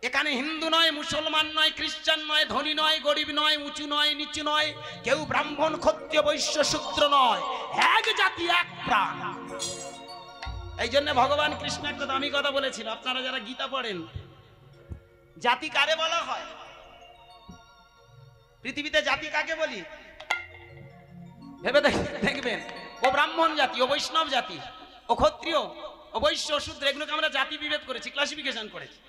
এখানে হিন্দু নয়, মুসলমান নয়, খ্রিস্টান নয়, ধনী নয়, গরিব নয়, উঁচু নয়, নিচু নয়, কেউ ব্রাহ্মণ, ক্ষত্রিয়, বৈশ্য, শূদ্র নয়, এক জাতি এক প্রাণ। এই জন্য ভগবান কৃষ্ণ একটা দামি কথা বলেছিল। আপনারা যারা গীতা পড়েন, জাতি কারে বলা হয়? পৃথিবীতে জাতি কাকে বলি? ভেবে দেখবেন, ও ব্রাহ্মণ জাতি, ও বৈষ্ণব জাতি, ও ক্ষত্রিয়, ও বৈশ্য, শূদ্র, এগুলোকে আমরা জাতি বিভেদ করেছি, ক্লাসিফিকেশন করেছি।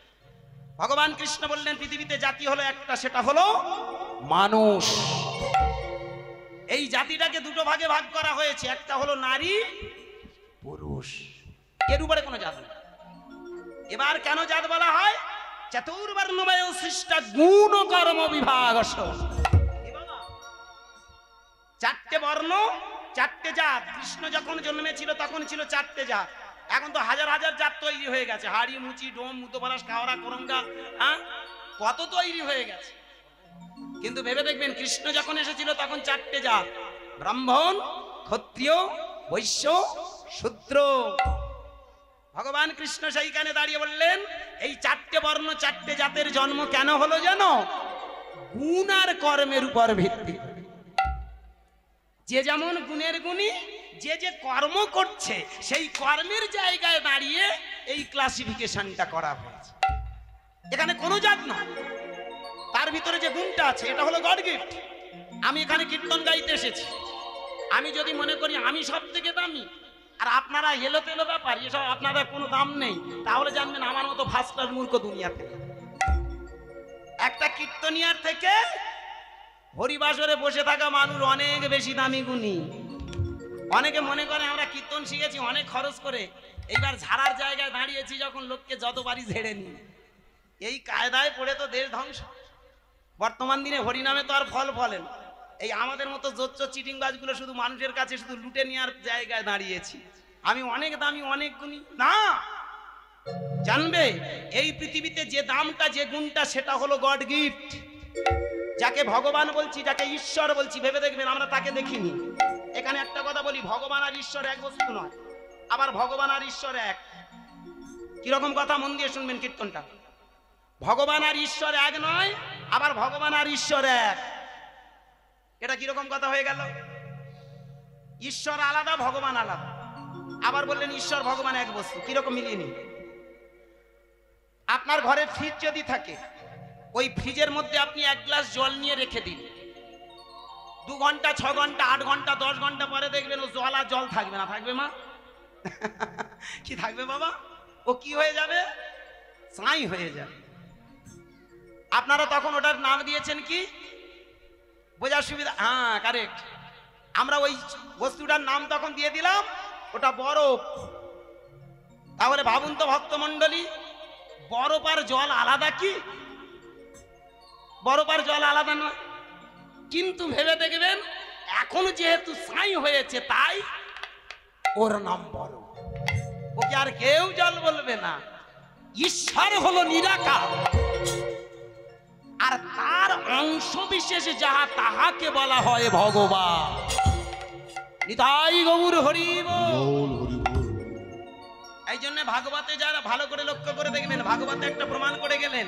ভগবান কৃষ্ণ বললেন পৃথিবীতে জাতি হলো একটা, সেটা হলো মানুষ। এই জাতিটাকে দুটো ভাগে ভাগ করা হয়েছে, একটা হলো নারী, পুরুষ, এর উপরে কোনো জাত নেই। এবার কেন জাত বলা হয়? চতুর্বর্ণময় সৃষ্ট গুণ কর্ম বিভাগ। চারটে বর্ণ, চারটে জাত। কৃষ্ণ যখন জন্মেছিল তখন ছিল চারটে জাত। এখন তো হাজার হাজার জাত তৈরি হয়ে গেছে। হাড়ি, মুচি, ডোম, মুতোপলাশ, কাওড়া, করঙ্গা, হ্যাঁ, কত তৈরি হয়ে গেছে। কিন্তু ভেবে দেখবেন, কৃষ্ণ যখন এসেছিল তখন চারটে জাত: ব্রাহ্মণ, ক্ষত্রিয়, বৈশ্য, শূদ্র। ভগবান কৃষ্ণ সেইখানে দাঁড়িয়ে বললেন, এই চারটে বর্ণ, চারটে জাতের জন্ম কেন হলো জানো? গুণ আর কর্মের উপর ভিত্তি করে। যে যেমন গুণের গুণী, যে যে কর্ম করছে সেই কর্মের জায়গায় দাঁড়িয়ে এই ক্লাসিফিকেশনটা করা হয়েছে। এখানে কোনো জাত নয়, তার ভিতরে যে গুণটা আছে এটা হলো গড গিফট। আমি এখানে কীর্তন গাইতে এসেছি, আমি যদি মনে করি আমি সব থেকে দামি আর আপনারা এলো তেলো ব্যাপার, এসব আপনাদের কোনো দাম নেই, তাহলে জানবেন আমার মতো ফার্স্ট ক্লাস মূর্খ দুনিয়াতে। একটা কীর্তনিয়ার থেকে হরিবাসরে বসে থাকা মানুষ অনেক বেশি দামি গুণী। অনেকে মনে করে আমরা কীর্তন শিখেছি অনেক খরচ করে, এইবার ঝাড়ার জায়গায় দাঁড়িয়েছি যখন লোককে যতবারই ঝেড়ে নি। এই কায়দায় পড়ে তো দেশ ধ্বংস। বর্তমান দিনে হরিনামে তো আর ফল ফলেন। এই আমাদের মতো জোচ্চো চিটিংবাজগুলো শুধু মানুষের কাছে শুধু লুটে নেওয়ার জায়গায় দাঁড়িয়েছি। আমি অনেক দামি, অনেক গুণী না। জানবে এই পৃথিবীতে যে দামটা, যে গুণটা, সেটা হলো গড গিফট। যাকে ভগবান বলছি, যাকে ঈশ্বর বলছি, ভেবে দেখবেন আমরা তাকে দেখিনি। এখানে একটা কথা বলি, ভগবান আর ঈশ্বর এক বস্তু নয়, আবার ভগবান আর ঈশ্বর এক। কিরকম কথা, মন দিয়ে শুনবেন কীর্তনটা। ভগবান আর ঈশ্বর এক নয়, আবার ভগবান আর ঈশ্বর এক। এটা কিরকম কথা হয়ে গেল? ঈশ্বর আলাদা, ভগবান আলাদা, আবার বললেন ঈশ্বর ভগবান এক বস্তু। কিরকম মিলিয়ে নিন। আপনার ঘরে ফ্রিজ যদি থাকে, ওই ফ্রিজের মধ্যে আপনি এক গ্লাস জল নিয়ে রেখে দিন। 2 ঘন্টা, 6 ঘন্টা, 8 ঘন্টা, 10 ঘন্টা পরে দেখবেন ও জল আর জল থাকবে না। থাকবে মা? কি থাকবে বাবা? ও কি হয়ে যাবে? ছাই হয়ে যাবে। আপনারা তখন ওটার নাম দিয়েছেন কি? বোঝার সুবিধা, হ্যাঁ কারেক্ট। আমরা ওই বস্তুটার নাম তখন দিয়ে দিলাম ওটা বরফ। তাহলে ভাবুন তো ভক্তমণ্ডলী, বরফ আর জল আলাদা কি? বরফ আর জল আলাদা নয়। কিন্তু ভেবে দেখবেন এখন যেহেতু ছাই হয়েছে তাই ওর নাম বরফ। ওকে আর কেউ জল বলবে না। ঈশ্বর হলো নিরাকার, আর তার অংশ বিশেষ যাহা তাহাকে বলা হয় ভগবান। নিতাই গৌর হরি বল। এই জন্য ভাগবতে যারা ভালো করে লক্ষ্য করে দেখবেন, ভাগবতে একটা প্রমাণ করে গেলেন,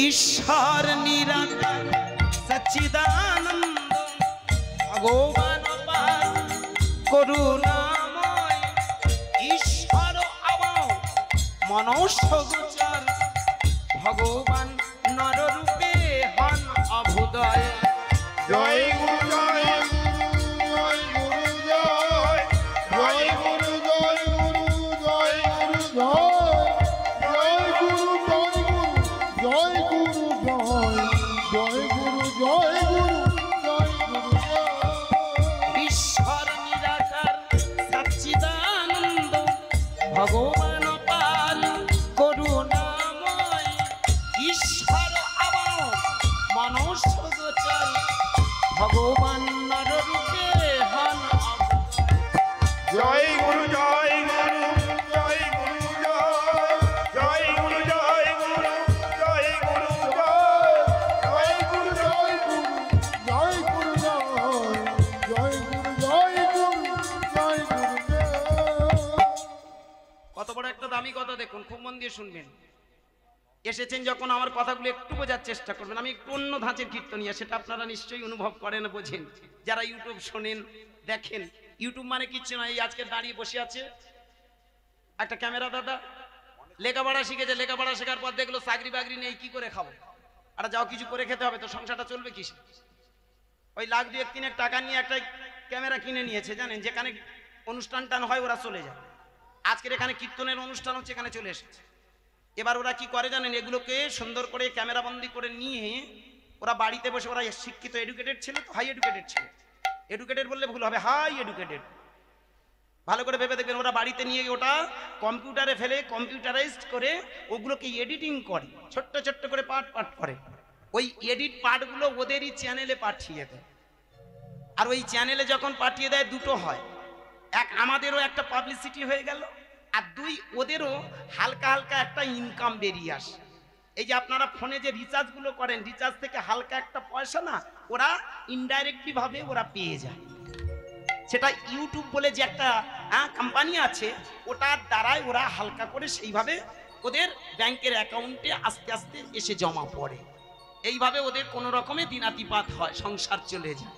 ঈশ্বর নিরাকার সচ্চিদানন্দ ভগবান করুণাময় ঈশ্বর আবাও মনুষ্য গোচর ভগবান নররূপে হন অভুদয়। জয় গুরু, জয় গুরু, জয় গুরু, জয়, জয় গুরু, জয় গুরু, জয়, জয় গুরু, জয় গুরু, জয়, জয় গুরু, জয় গুরু, জয় গুরু, জয়। ঈশ্বর নিরাকার সচ্চিদানন্দ ভগবান পাল করুণাময় ঈশ্বর আবাও মনুষ্য গোচর ভগবান নররূপে হন অভুদয়। জয় গুরু, জয় গুরু, জয় গুরু, জয় গুরু, জয় গুরু, জয় গুরু, জয় গুরু, জয় গুরু, জয় গুরু, জয় গুরু, জয় গুরু, জয়। কত বড় একটা দামি কথা দেখুন, খুব মন দিয়ে শুনবেন। এসেছেন যখন আমার কথাগুলো একটু বোঝার চেষ্টা করবেন। আমি একটু অন্য ধাঁচের কীর্তনিয়া, সেটা আপনারা নিশ্চয়ই অনুভব করেন, বোঝেন। যারা ইউটিউব শোনেন, দেখেন, ইউটিউব মানে কিচ্ছু নয়। এই আজকে দাঁড়িয়ে বসে আছে একটা ক্যামেরা দাদা, লেখাপড়া শিখেছে, লেখাপড়া শেখার পর দেখলো চাকরি বাকরি নেই, কি করে খাবো? আর যাও কিছু করে খেতে হবে তো, সংসারটা চলবে কিসে? ওই লাখ 2-3 টাকা নিয়ে একটা ক্যামেরা কিনে নিয়েছে, জানেন, যেখানে অনুষ্ঠান টান হয় ওরা চলে যায়। আজকের এখানে কীর্তনের অনুষ্ঠান হচ্ছে, এখানে চলে এসেছে। এবার ওরা কি করে জানেন, এগুলোকে সুন্দর করে ক্যামেরা বন্দি করে নিয়ে ওরা বাড়িতে বসে, ওরা শিক্ষিত এডুকেটেড ছিল তো, হাই এডুকেটেড ছিল, এডুকেটেড বললে ভুল হবে, হাই এডুকেটেড। ভালো করে ভেবে দেখবেন, ওরা বাড়িতে নিয়ে ওটা কম্পিউটারে ফেলে কম্পিউটারাইজড করে ওগুলোকে এডিটিং করে, ছোট্ট ছোট্ট করে পার্ট পার্ট করে। ওই এডিট পার্টগুলো ওদেরই চ্যানেলে পাঠিয়ে দেয়। আর ওই চ্যানেলে যখন পাঠিয়ে দেয় দুটো হয়, এক আমাদেরও একটা পাবলিসিটি হয়ে গেল, আর দুই ওদেরও হালকা হালকা একটা ইনকাম বেরিয়ে আসে। এই যে আপনারা ফোনে যে রিচার্জগুলো করেন, রিচার্জ থেকে হালকা একটা পয়সা না ওরা ইনডাইরেক্টলি ভাবে ওরা পেয়ে যায়। সেটা ইউটিউব বলে যে একটা কোম্পানি আছে, ওটার দ্বারাই ওরা হালকা করে সেইভাবে ওদের ব্যাংকের অ্যাকাউন্টে আস্তে আস্তে এসে জমা পড়ে। এইভাবে ওদের কোনো রকমে দিনাতিপাত হয়, সংসার চলে যায়।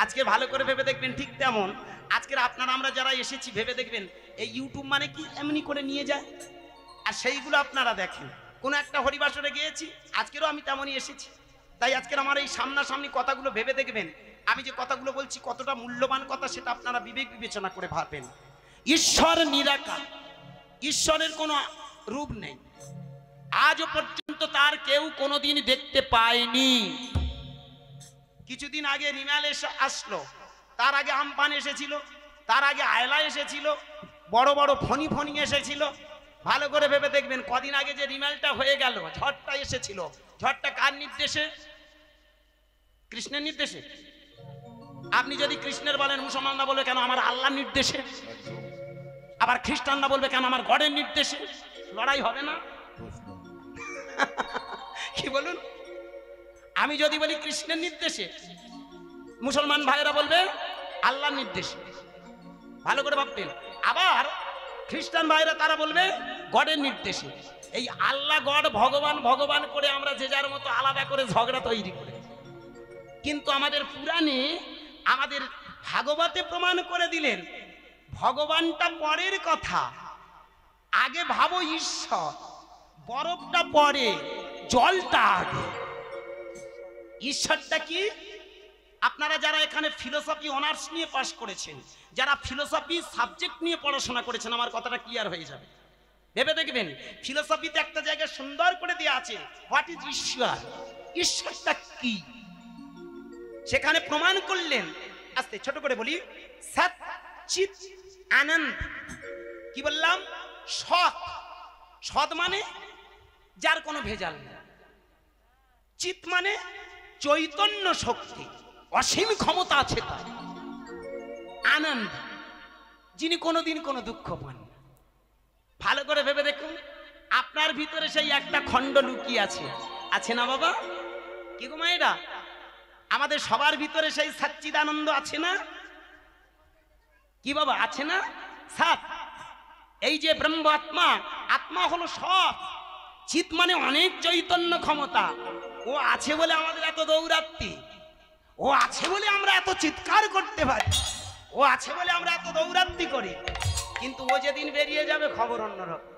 আজকে ভালো করে ভেবে দেখবেন, ঠিক তেমন আজকের আপনারা আমরা যারা এসেছি ভেবে দেখবেন এই ইউটিউব মানে কি এমনি করে নিয়ে যায়, আর সেইগুলো আপনারা দেখেন। কোনো একটা হরিবাসরে গিয়েছি, আজকেরও আমি তেমনই এসেছি। তাই আজকের আমার এই সামনাসামনি কথাগুলো ভেবে দেখবেন, আমি যে কথাগুলো বলছি কতটা মূল্যবান কথা সেটা আপনারা বিবেক বিবেচনা করে ভাববেন। ঈশ্বর নিরাকার, ঈশ্বরের কোনো রূপ নেই, আজও পর্যন্ত তার কেউ কোনোদিন দেখতে পায়নি। কিছুদিন আগে রিমাল আসলো, তার আগে আমপান এসেছিল, তার আগে আয়লা এসেছিল, বড় বড় ফণি ফণি এসেছিল। ভালো করে ভেবে দেখবেন, কদিন আগে যে রিমালটা হয়ে গেল, ঝড়টা এসেছিল, ঝড়টা কার নির্দেশে? কৃষ্ণের নির্দেশে। আপনি যদি কৃষ্ণের বলেন, মুসলমানরা বলবে কেন আমার আল্লাহর নির্দেশে, আবার খ্রিস্টানরা বলবে কেন আমার গডের নির্দেশে। লড়াই হবে না? কি বলুন? আমি যদি বলি কৃষ্ণের নির্দেশে, মুসলমান ভাইয়েরা বলবে আল্লাহর নির্দেশে। ভালো করে ভাববেন। আবার খ্রিস্টান ভাইরা তারা বলবে গডের নির্দেশে। এই আল্লাহ গড ভগবান ভগবান করে আমরা যে যার মতো আলাদা করে ঝগড়া তৈরি করে। কিন্তু আমাদের পুরাণে, আমাদের ভাগবতে প্রমাণ করে দিলেন ভগবানটা পরের কথা, আগে ভাবো ঈশ্বর। বরফটা পরে, জলটা আগে। ঈশ্বরটা কি? আপনারা যারা এখানে ফিলোসফি অনার্স নিয়ে পাশ করেছেন, যারা ফিলোসফি সাবজেক্ট নিয়ে পড়াশোনা করেছেন, আমার কথাটা ক্লিয়ার হয়ে যাবে। ভেবে দেখবেন, ফিলোসফিতে একটা জায়গায় সুন্দর করে দেওয়া আছে হোয়াট ইজ ঈশ্বর, ঈশ্বরটা কি। সেখানে প্রমাণ করলেন, আস্তে ছোট করে বলি, সৎ চিৎ আনন্দ। কি বললাম? সৎ। সৎ মানে যার কোনো ভেজাল নেই। চিৎ মানে চৈতন্য শক্তি, অসীম ক্ষমতা আছে তার। আনন্দ, যিনি কোনোদিন কোনো দুঃখ পান না। ভালো করে ভেবে দেখুন, আপনার ভিতরে সেই একটা খণ্ড লুকিয়ে আছে, আছে না বাবা? কি গো মায়েরা, আমাদের সবার ভিতরে সেই সচ্চিদানন্দ আছে না? কি বাবা, আছে না? সাত, এই যে ব্রহ্ম আত্মা, আত্মা হলো সৎ। চিৎ মানে অনেক চৈতন্য ক্ষমতা। ও আছে বলে আমাদের এত দৌড়াত্তি, ও আছে বলে আমরা এত চিৎকার করতে পারি, ও আছে বলে আমরা এত দৌড়াত্তি করি। কিন্তু ও যেদিন বেরিয়ে যাবে খবর অন্যরকম।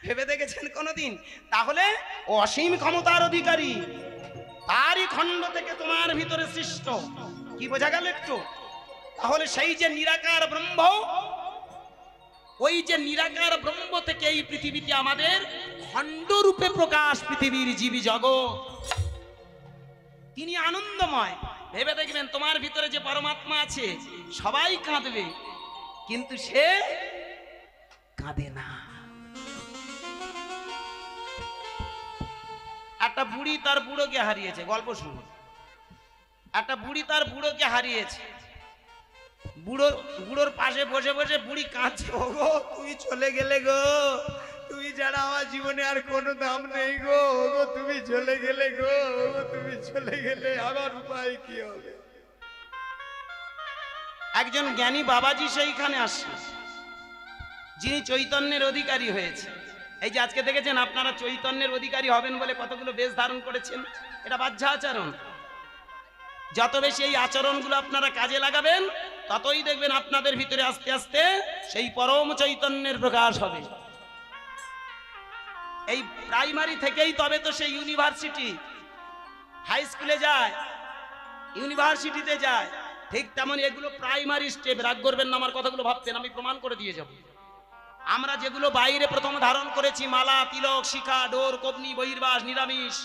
ভেবে দেখেছেন কোনোদিন? তাহলে ও অসীম ক্ষমতার অধিকারী, তারই খণ্ড থেকে তোমার ভিতরে সৃষ্ট। কি বোঝা গেল একটু? তাহলে সেই যে নিরাকার ব্রহ্ম, ওই যে নিরাকার ব্রহ্ম থেকে এই পৃথিবীতে আমাদের খণ্ডরূপে প্রকাশ পৃথিবীর জীবী জগৎ। তিনি আনন্দময়। ভেবে দেখবেন, তোমার ভিতরে যে পরমাত্মা আছে, সবাই কাঁদবে কিন্তু সে কাঁদে না। একটা বুড়ি তার বুড়োকে হারিয়েছে, গল্প শুনুন। একটা বুড়ি তার বুড়োকে হারিয়েছে। বুড়োর পাশে বসে বসে বুড়ি কাঁদছে, ও গো তুমি চলে গেলে গো, তুমি ছাড়া আমার জীবনে আর কোনো দাম নেই গো, ও গো তুমি চলে গেলে গো, ও গো তুমি চলে গেলে আমার উপায় কি হবে? একজন জ্ঞানী বাবাজি সেইখানে আসছে, যিনি চৈতন্যের অধিকারী হয়েছে। এই যে আজকে দেখেছেন আপনারা চৈতন্যের অধিকারী হবেন বলে কতগুলো বেশ ধারণ করেছেন, এটা বাহ্য আচরণ। যত বেশি এই আচরণগুলো আপনারা কাজে লাগাবেন, ততই দেখবেন আপনাদের ভিতরে আস্তে আস্তে সেই পরম চৈতন্যের প্রকাশ হবে। এই প্রাইমারি থেকেই তবে তো সেই ইউনিভার্সিটি, হাই স্কুলে যায়, ইউনিভার্সিটিতে যায়, ঠিক তেমন এগুলো প্রাইমারি স্টেপ। রাগ করবেন না, আমার কথাগুলো ভাবতেন, আমি প্রমাণ করে দিয়ে যাব। আমরা যেগুলো বাইরে প্রথম ধারণ করেছি, মালা, তিলক, শিখা, ডোর, কবনি, বহির্বাস, নিরামিষ,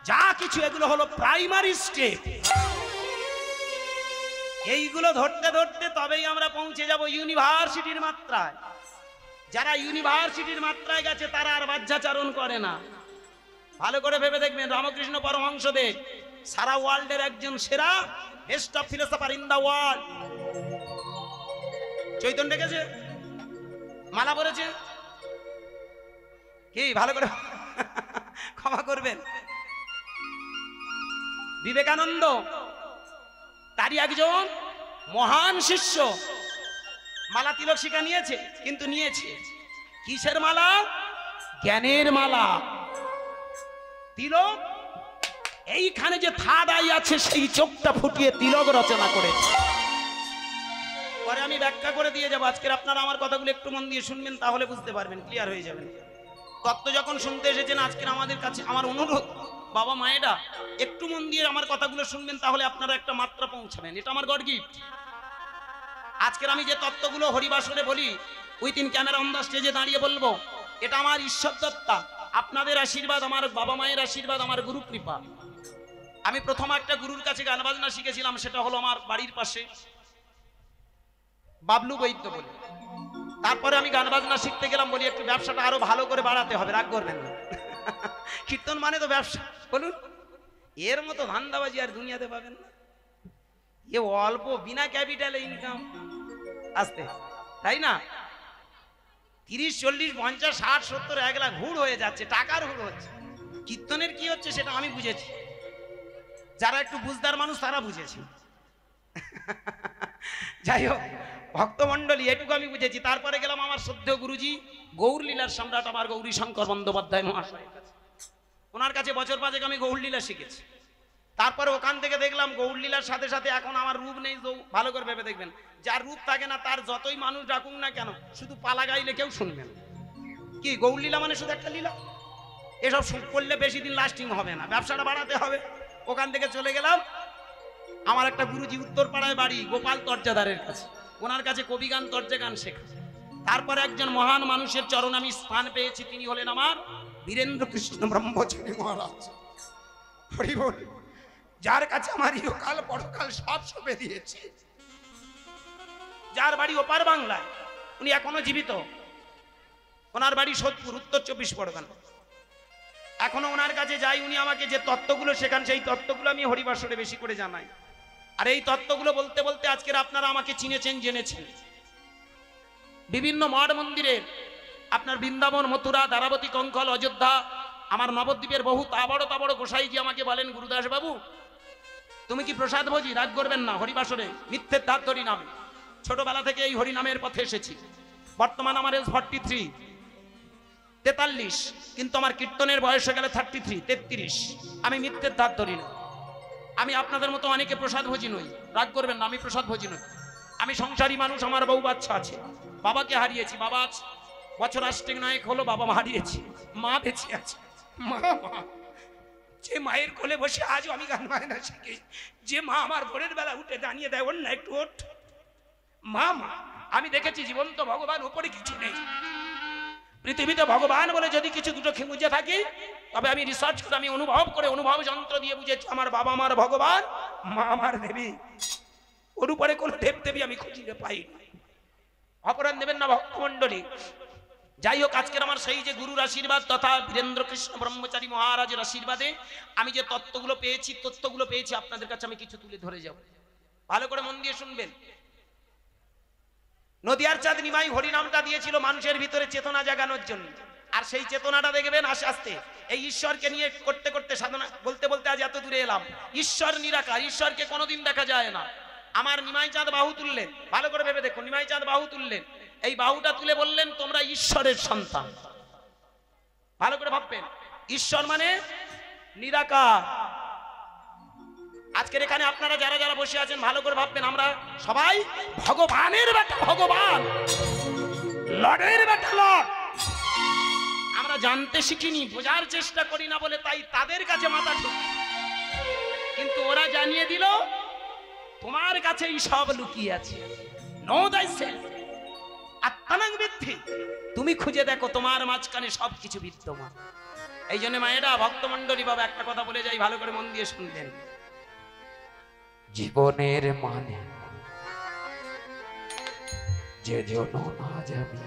যা কিছু, এগুলো হলো প্রাইমারি স্টেপ। এইগুলো ধরতে ধরতে তবেই আমরা পৌঁছে যাব ইউনিভার্সিটির মাত্রায়। যারা ইউনিভার্সিটির মাত্রায় গেছে তারা আর বাহ্যাচারণ করে না। ভালো করে ভেবে দেখবেন, রামকৃষ্ণ পরমহংসদেব সারা ওয়ার্ল্ডের একজন সেরা best of philosopher in the world. Chaitanya ডেকেছে, মালা পরেছে, কি ভালো করে ক্ষমা করবেন। বিবেকানন্দ তারই একজন মহান শিষ্য, মালা তিলক শিখা নিয়েছে, কিন্তু নিয়েছে কিসের মালা? জ্ঞানের মালা। তিলক এইখানে যে থার্ড আই আছে সেই চোখটা ফুটিয়ে তিলক রচনা করেছে। পরে আমি ব্যাখ্যা করে দিয়ে যাবো। আজকের আপনারা আমার কথাগুলো একটু মন দিয়ে শুনবেন, তাহলে বুঝতে পারবেন, ক্লিয়ার হয়ে যাবেন। তত্ত্ব যখন শুনতে এসেছেন আজকের আমাদের কাছে আমার অনুরোধ, বাবা মায়েরা একটু মন দিয়ে আমার কথাগুলো শুনবেন, তাহলে আপনারা একটা মাত্রা পৌঁছাবেন। এটা আমার গড গিফট। আজকের আমি যে তত্ত্বগুলো হরিবাসরে বলি, উইথিন ক্যামেরা অন দা স্টেজে দাঁড়িয়ে বলবো, এটা আমার ঈশ্বর দত্তা, আপনাদের আশীর্বাদ, আমার বাবা মায়ের আশীর্বাদ, আমার গুরু কৃপা। আমি প্রথম একটা গুরুর কাছে গান বাজনা শিখেছিলাম, সেটা হলো আমার বাড়ির পাশে বাবলু বৈদ্য বলে। তারপরে আমি গান বাজনা শিখতে গেলাম, বলি একটু ব্যবসাটা আরো ভালো করে বাড়াতে হবে, রাগ করবেন না। কীর্তন মানে তো ব্যবসা, বলুন, এর মতো ধান্দাবাজি আর দুনিয়াতে পাবেন না। এ অল্প বিনা ক্যাপিটালে ইনকাম আসতে, তাই না? 30, 40, 50, 60, 70, 1 লাখ হুড় হয়ে যাচ্ছে, টাকার হুড় হচ্ছে। কীর্তনের কি হচ্ছে সেটা আমি বুঝেছি, যারা একটু বুঝদার মানুষ তারা বুঝেছে। যাই হোক, ভক্তমণ্ডলী এটুকু আমি বুঝেছি। তারপরে গেলাম আমার শ্রদ্ধেয় গুরুজি গৌরলীলার সম্রাট আমার গৌরী শঙ্কর বন্দ্যোপাধ্যায় মহাশয়, ওনার কাছে বছর 5 আমি গৌরলীলা শিখেছি। তারপরে ওখান থেকে দেখলাম গৌরলীলার সাথে সাথে এখন আমার রূপ নেই। ভালো করে ভেবে দেখবেন, যার রূপ থাকে না তার যতই মানুষ ডাকুক না কেন, শুধু পালা গাইলে কেউ শুনবেন। কি গৌরলীলা মানে শুধু একটা লীলা? এসব করলে বেশি দিন লাস্টিং হবে না, ব্যবসাটা বাড়াতে হবে। ওখান থেকে চলে গেলাম আমার একটা গুরুজি উত্তরপাড়ায় বাড়ি, গোপাল তর্জাদারের কাছে, ওনার কাছে কবি গান তর্জা গান শেখা। তারপরে একজন মহান মানুষের চরণ আমি স্থান পেয়েছি, তিনি হলেন আমার বীরেন্দ্র কৃষ্ণ ব্রহ্মচারী মহারাজ। হরি বল, যার কাছে আমার ইহকাল পরকাল সব সঁপে দিয়েছে, যার বাড়ি ওপার বাংলায়, উনি এখনো জীবিত। ওনার বাড়ি সোদপুর, উত্তর 24 পরগনা। এখনো ওনার কাছে যাই, উনি আমাকে যে তত্ত্বগুলো শেখান সেই তত্ত্বগুলো আমি হরিবাসরে বেশি করে জানাই। আর এই তত্ত্বগুলো বলতে বলতে আজকের আপনারা আমাকে চিনেছেন, জেনেছেন। বিভিন্ন মঠ মন্দিরের, আপনার বৃন্দাবন, মথুরা, দ্বারাবতী, কঙ্কল, অযোধ্যা, আমার নবদ্বীপের বহু তাবড় গোসাইজি আমাকে বলেন, গুরুদাস বাবু তুমি কি প্রসাদ ভোজি? রাগ করবেন না, হরিবাসরে মিথ্যের ধার ধরি নাম। ছোটবেলা থেকে এই হরিনামের পথে এসেছি। বর্তমান আমার এজ 43, 43, কিন্তু আমার কীর্তনের বয়স হয়ে গেলে 33, 33। আমি মিথ্যের ধার ধরি না। আমি আপনাদের মতো অনেকে প্রসাদ ভোজি নই, রাগ করবেন না, আমি প্রসাদ ভোজি নই। আমি সংসারী মানুষ, আমার বউ বাচ্চা আছে, বাবাকে হারিয়েছি, বাবা বছর 8 হলো বাবা হারিয়েছি, মা বেঁচে আছে। মা যে মায়ের কোলে বসে আজও আমি গান বাজনা শিখি, যে মা আমার ভোরের বেলা উঠে দাঁড়িয়ে দেয়, ওর না একটু ওঠ মা। আমি দেখেছি জীবন্ত ভগবান উপরে কিছু নেই পৃথিবীতে। ভগবান বলে যদি কিছু দুটো খুঁজে থাকি, তবে আমি রিসার্চ করে, আমি অনুভব করে, অনুভব যন্ত্র দিয়ে বুঝেছি আমার বাবা আমার ভগবান, মা আমার দেবী। ওর উপরে কোনো দেব দেবী আমি খুঁজে পাই না। অপরাধ নেবেন না ভক্তমণ্ডলী। যাই হোক, আজকের আমার সেই যে গুরুর আশীর্বাদ তথা বীরেন্দ্র কৃষ্ণ ব্রহ্মচারী মহারাজের আশীর্বাদে আমি যে তত্ত্বগুলো পেয়েছি আপনাদের কাছে আমি কিছু তুলে ধরে যাব। ভালো করে মন দিয়ে শুনবেন। নদিয়ার চাঁদ নিমাই হরিনামটা দিয়েছিল মানুষের ভিতরে চেতনা জাগানোর জন্য। আর সেই চেতনাটা দেখবেন আস্তে আস্তে এই ঈশ্বরকে নিয়ে করতে করতে সাধনা বলতে বলতে আজ এত দূরে এলাম। ঈশ্বর নিরাকার, ঈশ্বরকে কোনোদিন দেখা যায় না। আমার নিমাই চাঁদ বাহু তুললেন, ভালো করে ভেবে দেখুন, নিমাই চাঁদ বাহু তুললেন, এই বাহুটা তুলে বললেন তোমরা ঈশ্বরের সন্তান। ভালো করে ভাববেন, ঈশ্বর মানে নিরাকার। আজকের এখানে আপনারা যারা যারা বসে আছেন ভালো করে ভাববেন, আমরা সবাই ভগবানের বেটা, ভগবান লর্ডের বেটা, লর্ড। আমরা জানতে শিখিনি, বোঝার চেষ্টা করি না বলে তাই তাদের কাছে মাথা ঠুকি, কিন্তু ওরা জানিয়ে দিল তোমার কাছেই সব লুকিয়ে আছে। নো thyself, আত্মানাং বিদ্ধি, তুমি খুঁজে দেখো তোমার মাঝখানে সবকিছু বিদ্যমান। এই জন্য মায়েরা, ভক্তমণ্ডলী বাবা একটা কথা বলে যাই, ভালো করে মন দিয়ে শুনবেন। জীবনের মানে যে জন না যাবে,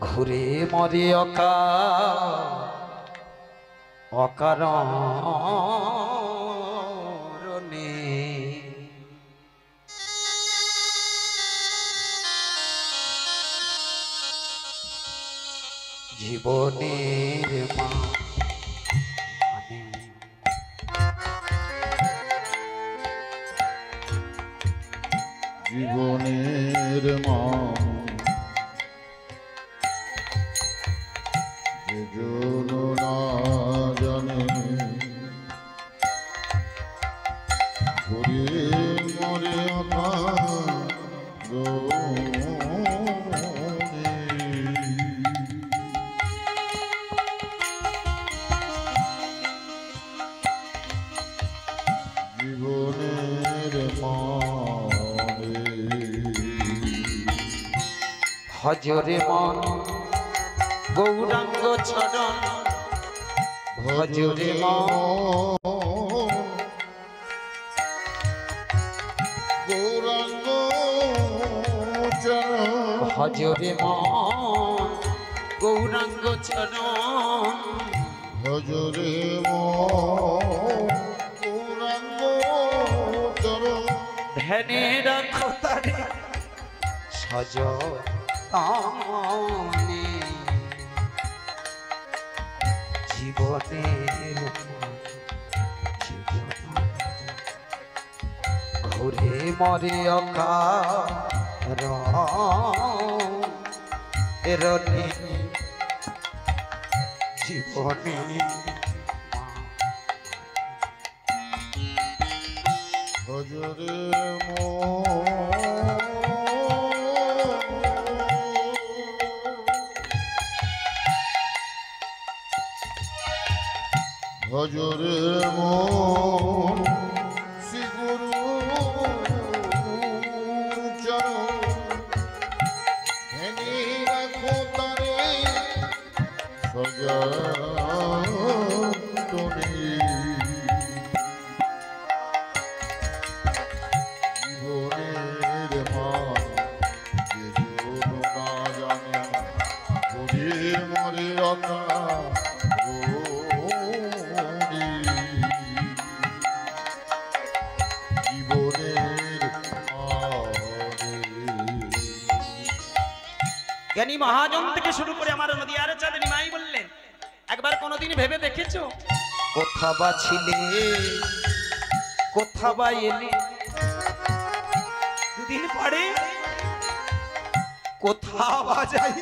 ঘুরে মরে অকাল, অকারণে জীবনের মানে জীবনের মান যে জন না জানে ঘুরে মরে জীবনের মানে ভজরে মন গৌরাঙ্গ চরণ ভজরে মন গৌরাঙ্গ চরণ ভজরে মন গৌরাঙ্গ চরণ ভজরে গৌরাঙ্গ চরণ ধ্যানে রাখো তারে সজনে জীবনের ঘুরে মরে অকারণে জীবনে ভজরে ভজরে মন শ্রী গুরু চরণ ধ্যানে রাখো তারে সযতনে জীবনের মান যে জন না জানে ঘুরে মরে জ্ঞানী মহাজন থেকে শুরু করে আমার নদিয়ার চাঁদনী মাই বললেন, একবার কোনোদিন ভেবে দেখেছো কোথা বা ছিলে কোথা বা এলে, দুদিন পরে কোথা বা যাই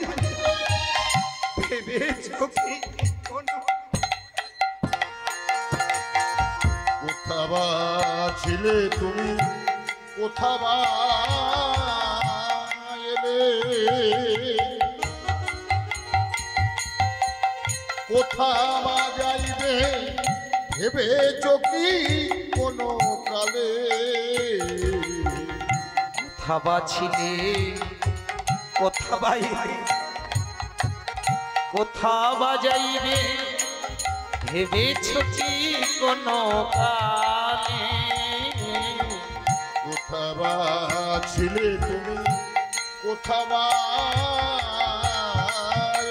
ভেবেছো কি কোথা বা ছিলে তুমি কোথা বা এলে কোথা বা যাইবে ভেবেছো কি কোনো কালে কোথা বা ছিলে কোথা বা এলে কোথা বা যাইবে ভেবেছো কি কোনো কালে কোথা বা ছিলে তুমি কোথা বা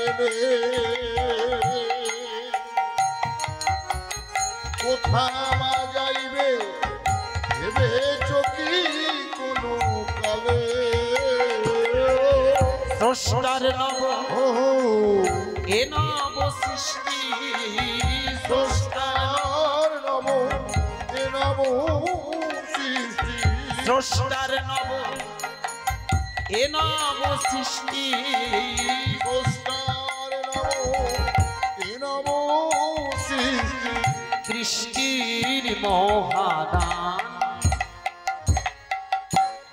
এলে কোথা বা যাইবে ভেবেছো কি কোনো কালে স্রষ্টার নব এ নব সৃষ্টি স্রষ্টার নব এ নব সৃষ্টি স্রষ্টার নব এ নব সৃষ্টি স্রষ্টার নব এ নব সৃষ্টি সৃষ্টির মহাদান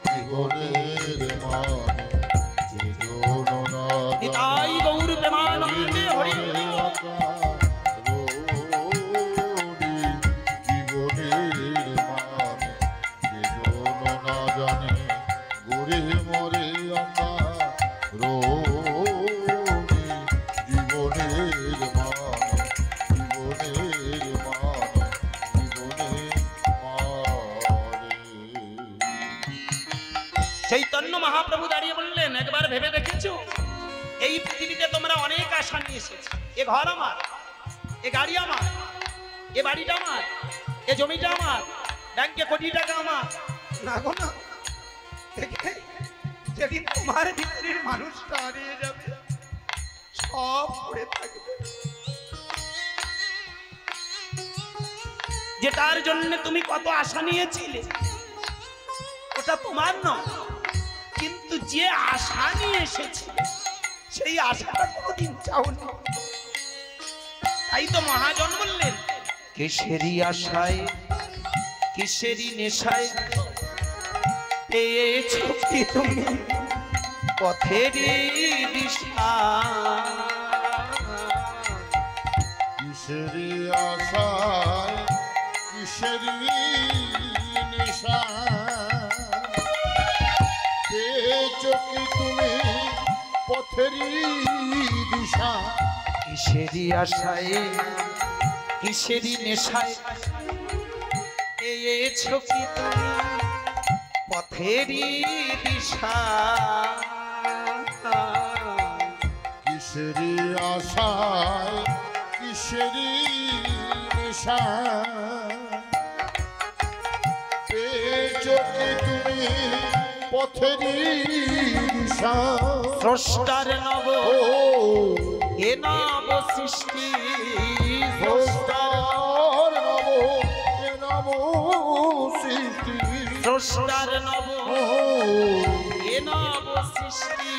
জীবনের মান যে জন না নিতাই গৌর প্রেমানন্দে হরি জীবনের মান যে জন না জানে ঘুরে মরে জীবনের মান জীবনের মান জীবনের মানে চৈতন্য মহাপ্রভু দাঁড়িয়ে বললেন, একবার ভেবে দেখেছো এই পৃথিবীতে তোমরা অনেক আশা নিয়ে এসেছো, এ ঘর আমার, এ গাড়ি আমার, এ বাড়িটা আমার, এ জমিটা আমার, ব্যাংকে কোটি টাকা আমার। না গো না, যেদিন তোমার ভিতরের মানুষটা হারিয়ে যাবে সব পড়ে থাকবে। যেটার জন্য তুমি কত আশা নিয়েছিলে ওটা তোমার নয়, কিন্তু যে আশা নিয়ে এসেছিলে সেই আশাটা কোনোদিন চাওনি। তাই তো মহাজন বললেন, কিসেরই আশায় কিসেরই নেশায় পেয়েছো কি তুমি পথেরই দিশা। কিসেরই আশায় কিসেরই নেশা পেয়েছো কি তুমি পথেরই দিশা। কিসেরই আশায় কিসেরই নেশায় পেয়েছো কি তুমি পথেরই দিশা। কিসেরই আশায় কিসেরই নেশা পেয়েছো কি তুমি পথেরই দিশা। স্রষ্টার নব ও এ নব সৃষ্টি, স্রষ্টার নব এ নব সৃষ্টি। স্রষ্টার নব ও এ নব সৃষ্টি।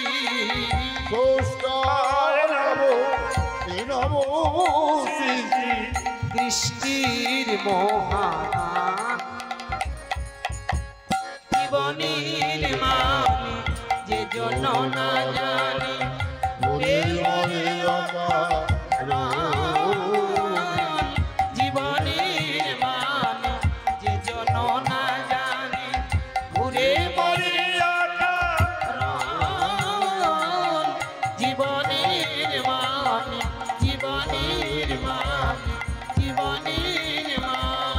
স্রষ্টার নব এ নব সৃষ্টি। সৃষ্টির মহান জীবনের মানে যে জন না জানি ওরে ওরে অকারণ। জীবনের মানে যে জন না জানি ঘুরে মরে জীবনের মানে জীবনের মানে জীবনের মানে।